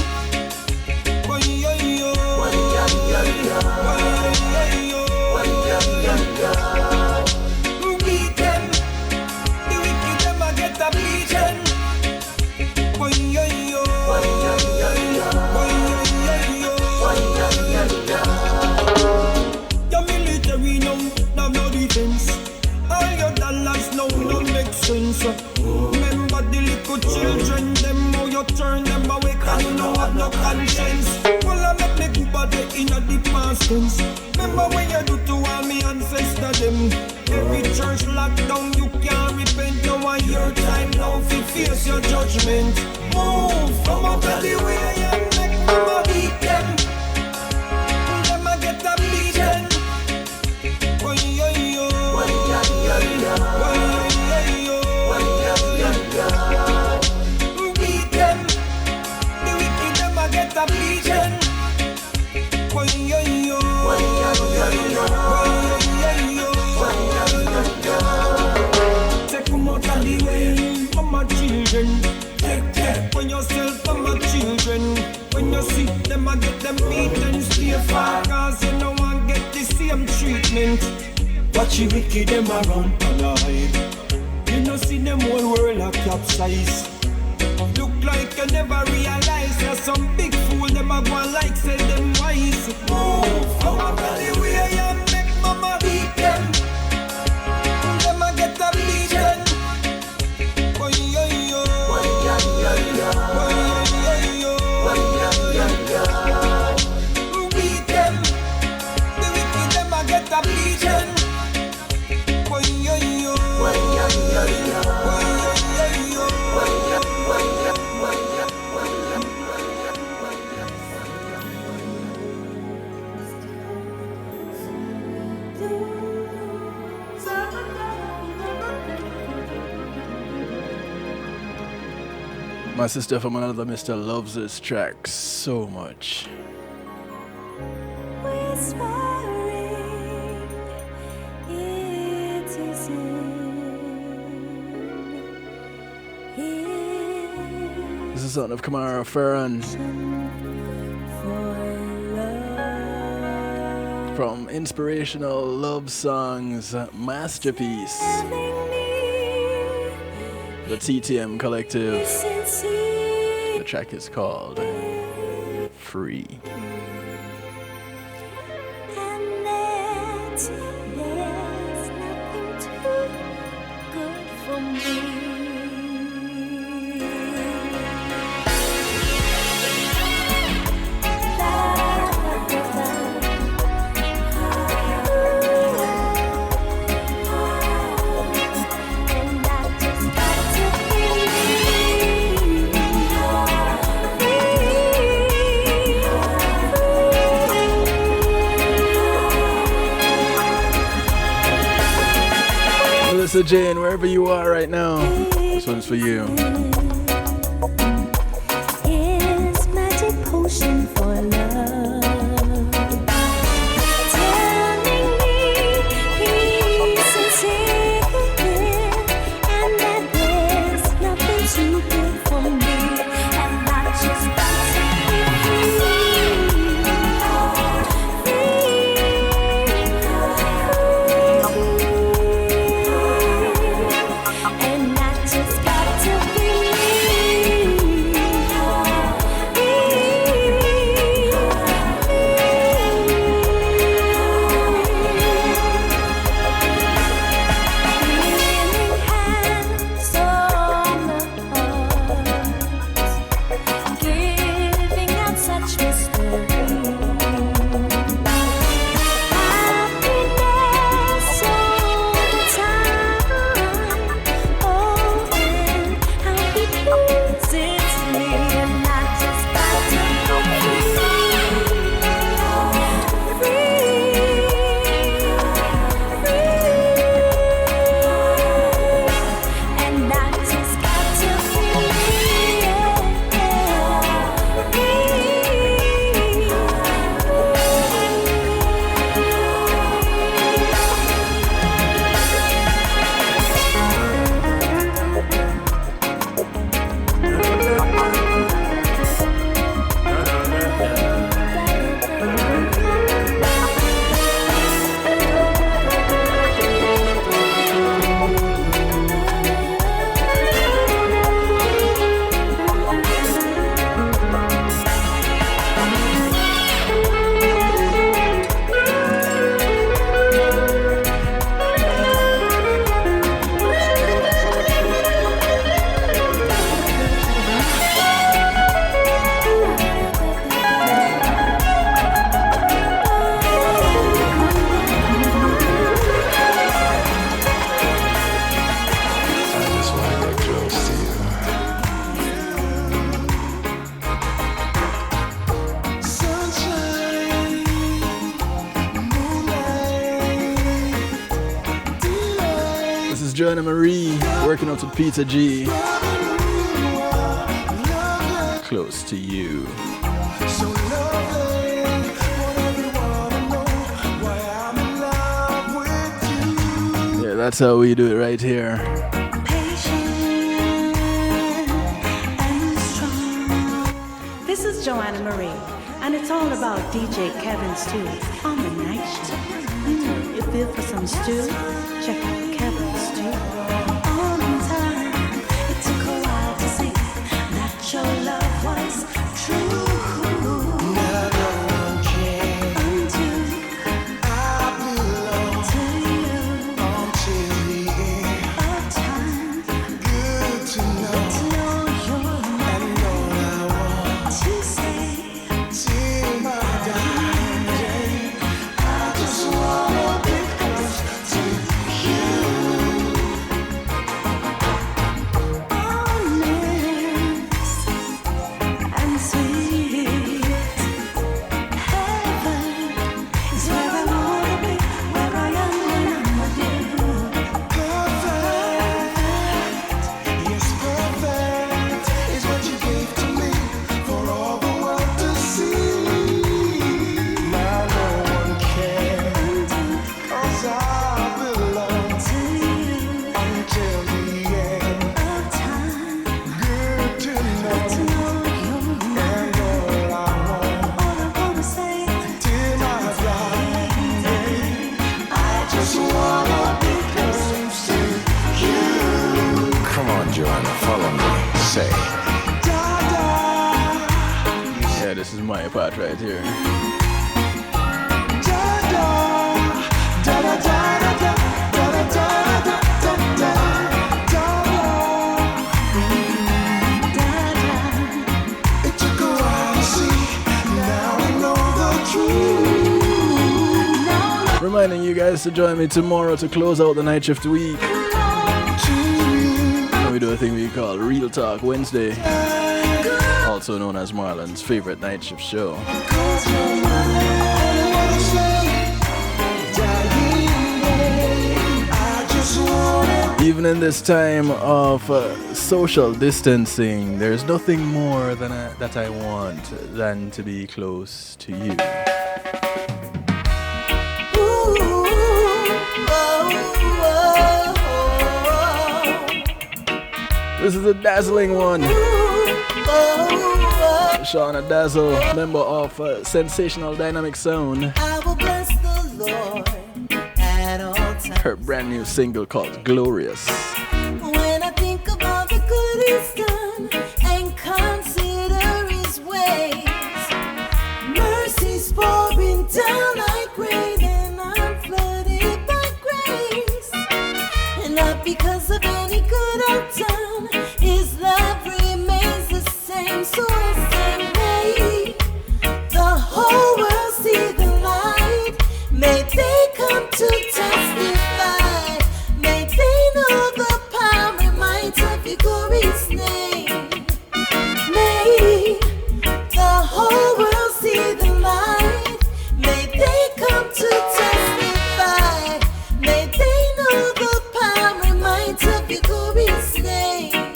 sense. Remember the little children, them how you turn them away, cause you don't have no conscience. Well, I make me go body in a the past tense. Remember when you do to all me ancestors them. Every church locked down, you can't repent. Now I your time now to face your judgment. Move from out of the way and make mama beat them. Them a get a beating. Oh yo yo, oh yo yo yo, beat them. The wicked them a get a beating. Oh yo yo, oh yo yo, take them out of the way, mama children. Take when yourself from my children. When you see them, I get them beat and stay far, cause you know I get the same treatment. Watch the wicked them around and hide. You know see them whole world a capsize. Look like you never realize there's some big fool them a go like say them wise. Move from out of the way and make mama beat them. Them a get a beating. Oh yo yo, oh yo yo yo, oh yo yo yo, beat them. The wicked them a get a beating. Oh yo yo, oh yo yo yo, oh yo yo, oh yo yo. My sister from another mister loves this track so much. This is the son of Kamara Farron from Inspirational Love Songs Masterpiece, the TTM Collective. The track is called Free. Melissa Jane, wherever you are right now, this one's for you. Is magic potion for love. Telling me he's sincere and that there's nothing too good for me, and I just got to be free. And I just got to be me. Joanna Marie working out with Peter G. Close to you. Yeah, that's how we do it right here. This is Joanna Marie, and it's all about DJ Kevin Stew on the night shift. You feel for some stew? Check out Kevin Stew. On time, it took a while to see that your love was true. Now no one cares until I belong to you until the end of time. Good to know your love and all I want to say till my dying day. I just wanna be close to you. Honest and sweet. Heaven is where I wanna be, where I am when I'm with you. Perfect, yes, perfect is what you gave to me for all the world to see. Now no one cares, 'cause I belong to you until the end of time. Good to know you and all I wanna say till my dying day. I just wanna be close to you. Come on, Joanna, follow me. Say. Yeah, this is my part right here. It took a while to see, now I know the truth. Reminding you guys to join me tomorrow to close out the night shift week. And we do a thing we call Real Talk Wednesday, also known as Marlon's favorite night shift show. Even in this time of social distancing, there's nothing more that I want than to be close to you. This is a dazzling one. Shauna Dazzle, member of Sensational Dynamic Sound. I will bless the Lord at all times. Her brand new single called Glorious. When I think of all the good He's done and consider His ways, mercy's pouring down like rain, and I'm flooded by grace. And not because of any good I've done, His love remains the same. So I say, may the whole world see the light. May they come to testify. May they know the power and might of your glorious name. May the whole world see the light. May they come to testify. May they know the power and might of your glorious name.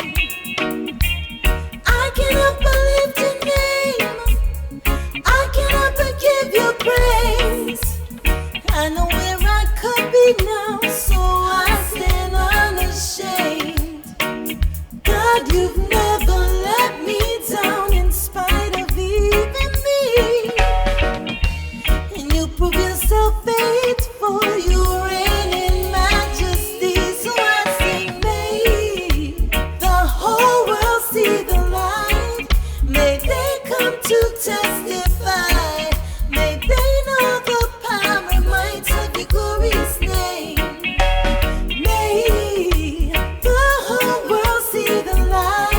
I cannot believe your name. I cannot but give you praise. I know where I could be now, so I stand unashamed. God, you've never let me down in spite of even me. And you prove yourself faithful, you reign in majesty. So I say, may the whole world see the light. May they come to testify. May they know the power and might of your glorious name. May the whole world see the light.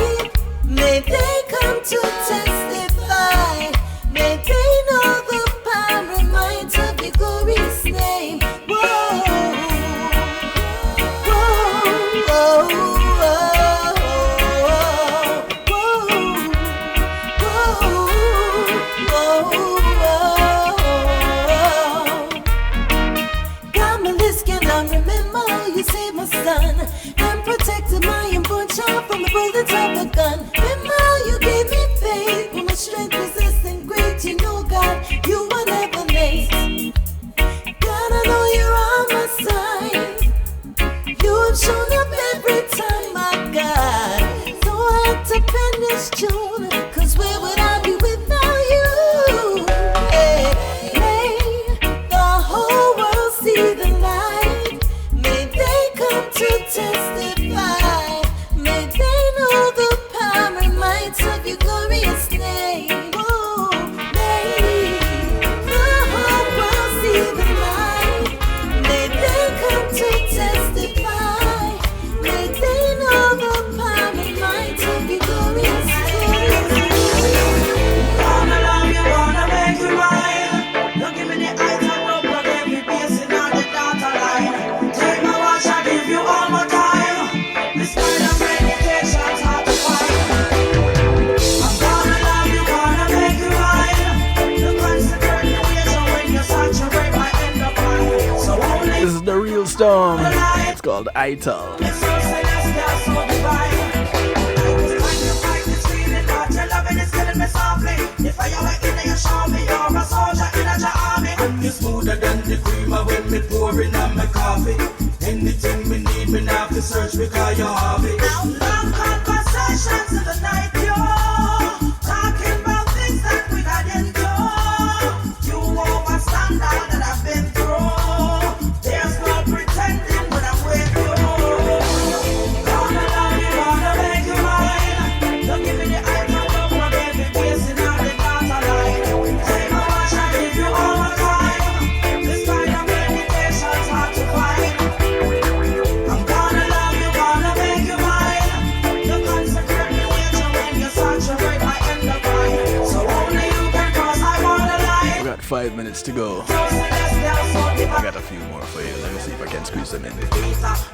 from the bullets of a gun. Remember how you gave me faith when my strength was less than great. You know, God, you were never late. God, I know you're on my side. You have shown up every time, my God. So I had to pen this tune, 'cause where would I be without you? Hey, may the whole world see the light. May they come to testify. May they know the power and might of your glorious name. Oh, may the whole world see the light. May they come to testify. May they know the power and might of your glorious name. Gonna love you, gonna make you mine. Don't give me the eyes and no plug every piece in on the data line. Take my watch, I give you all my time. This kind of meditation's hard to find. I'm gonna love you, gonna make you mine. The consecrate the creation when you saturate my enterprise. So only This is the real storm. It's called Ital. it's so celestial, so divine. It's time to fight this feeling, but your loving is killing me softly. If I ever in there, you show me you're a soldier in a army. And you smoother than the creamer when me pouring on my coffee. Anything me need, me now have to search because you have it. Now long conversations in the night, yo. Talking about things that we got endure. You overstand all that I've been through. There's no pretending when I'm with you. Gonna love you, gonna make you mine. Don't give me the eye, don't look my baby face in all the data line. Take my watch, I give you all my time. This kind of meditation's hard to find. I'm gonna love you, gonna make you mine. You consecrate me nature when you saturate my enterprise. So only you can cross, I wanna lie. We got 5 minutes to go. I got a few more for you. Let me see if I can squeeze them in.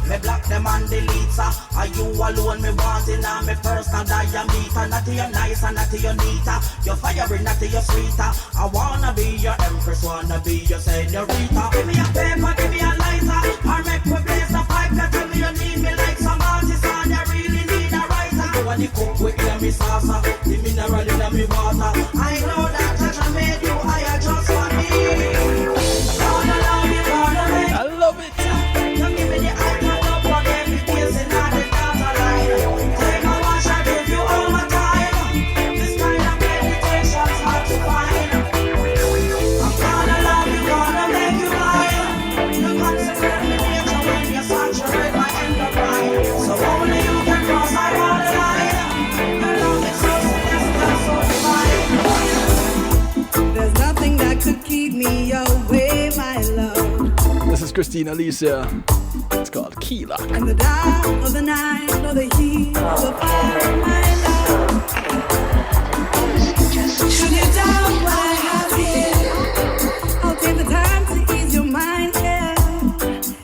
Me block them and delete. Are you alone? Me wanting on me personal diameter. Not to your nice and not to your neater. Your fire, not to your sweeter. I wanna be your empress, wanna be your senorita. Give me a paper, give me a lighter. Or make me blaze the pipe. You tell me you need me like some artist and you really need a writer. You want the cook with me salsa, the mineral in me water. I know that touch I made you, I just want me. Gonna love you, gonna make I love it. you give me the eye, don't look for every piece in all the data line. Take my watch, I give you all my time. This kind of meditation's hard to find. I'm gonna love you, gonna make you mine. You consecrate me nature when you saturate my enterprise. So only you can cross, I wanna lie. Your love is so celestial, so divine. There's nothing that could keep me away, my love. This is Christina Alicia. It's called Key Lock. In the dark of the night, or the heat of the fire, my love. Should you doubt what I have here, I'll take the time to ease your mind here.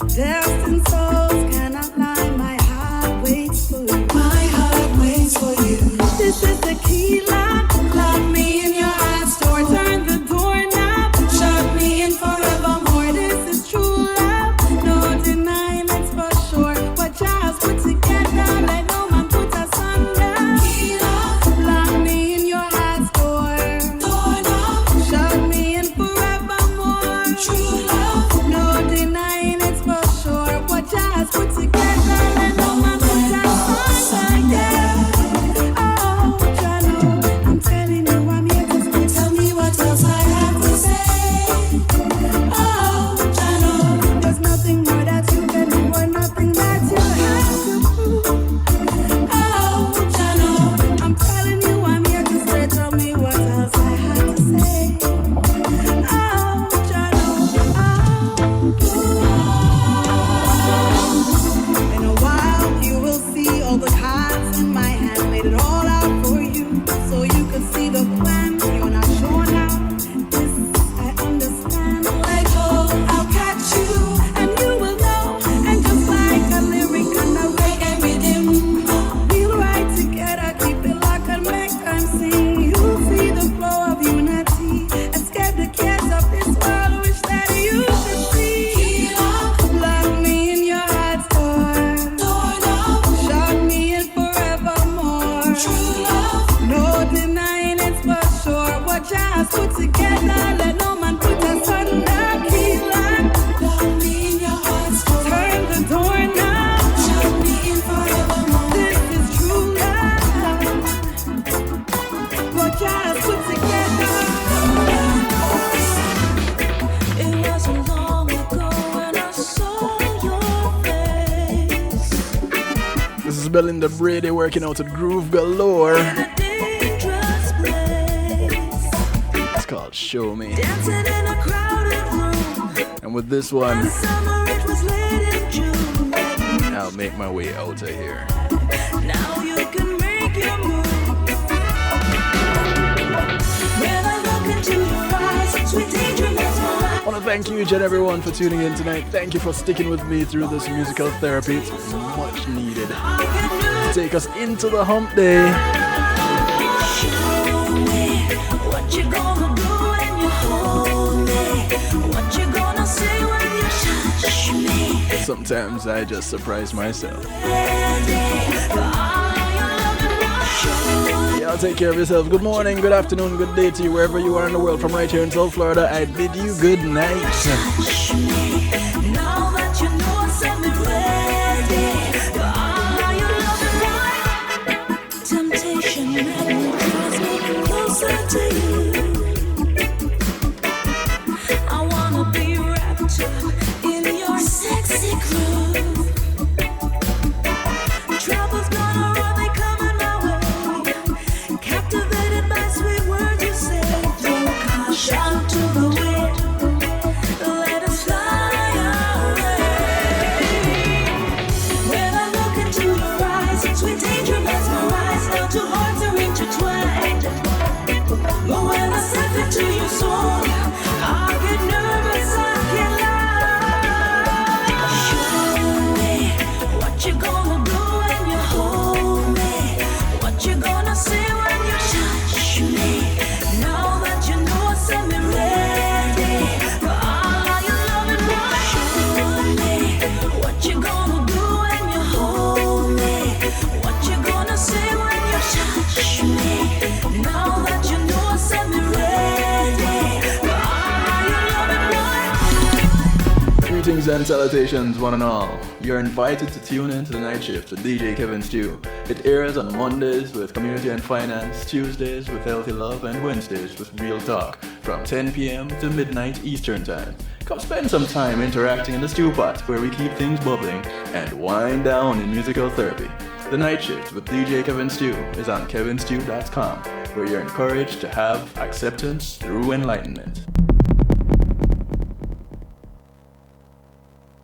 Destined souls cannot lie, my heart waits for you. My heart waits for you. This is the key lock. Lock me in your heart store, turn the doorknob. Shut me in forevermore. This is true love. No denying it's for sure. What just put together, let no man put us on. Belinda Brady working out at Groove Galore. It's called Show Me. And with this one, I'll make my way out of here. Now you can make your move. When I look into your eyes, sweet daydream is my life. I want to thank you each and everyone for tuning in tonight. Thank you for sticking with me through this musical therapy. It's much needed to take us into the hump day. Show me what you gonna do when you hold me. What you gonna say when you touch me. Sometimes I just surprise myself. Y'all take care of yourselves. Good morning, good afternoon, good day to you wherever you are in the world. From right here in South Florida, I bid you good night. Touch me. Now that you know I set me ready. Are you loving right? Temptation draws me closer to you. I wanna be wrapped up in your sexy groove. Trouble's gonna run, they coming my way. Captivated by sweet words you say. Throw caution to the wind. Let us fly away. When I look into your eyes, sweet danger mesmerized. Now two hearts are intertwined. But when I step into your soul, I get nervous, I can't lie. Show me what you gonna do when you hold me. What you gonna say when you touch me. Now that you know I set me ready. Are you loving right? Show me what you gonna do when you hold me. What you gonna say when you touch me. Now that you know I set me ready. Are you loving right? Greetings and salutations, one and all. You're invited to tune in to the night shift with DJ Kevin Stew. It airs on Mondays with Community and Finance, Tuesdays with Healthy Love, and Wednesdays with Real Talk from 10 p.m. to midnight Eastern Time. Come spend some time interacting in the stew pot where we keep things bubbling and wind down in musical therapy. The night shift with DJ Kevin Stew is on kevinstew.com, where you're encouraged to have acceptance through enlightenment.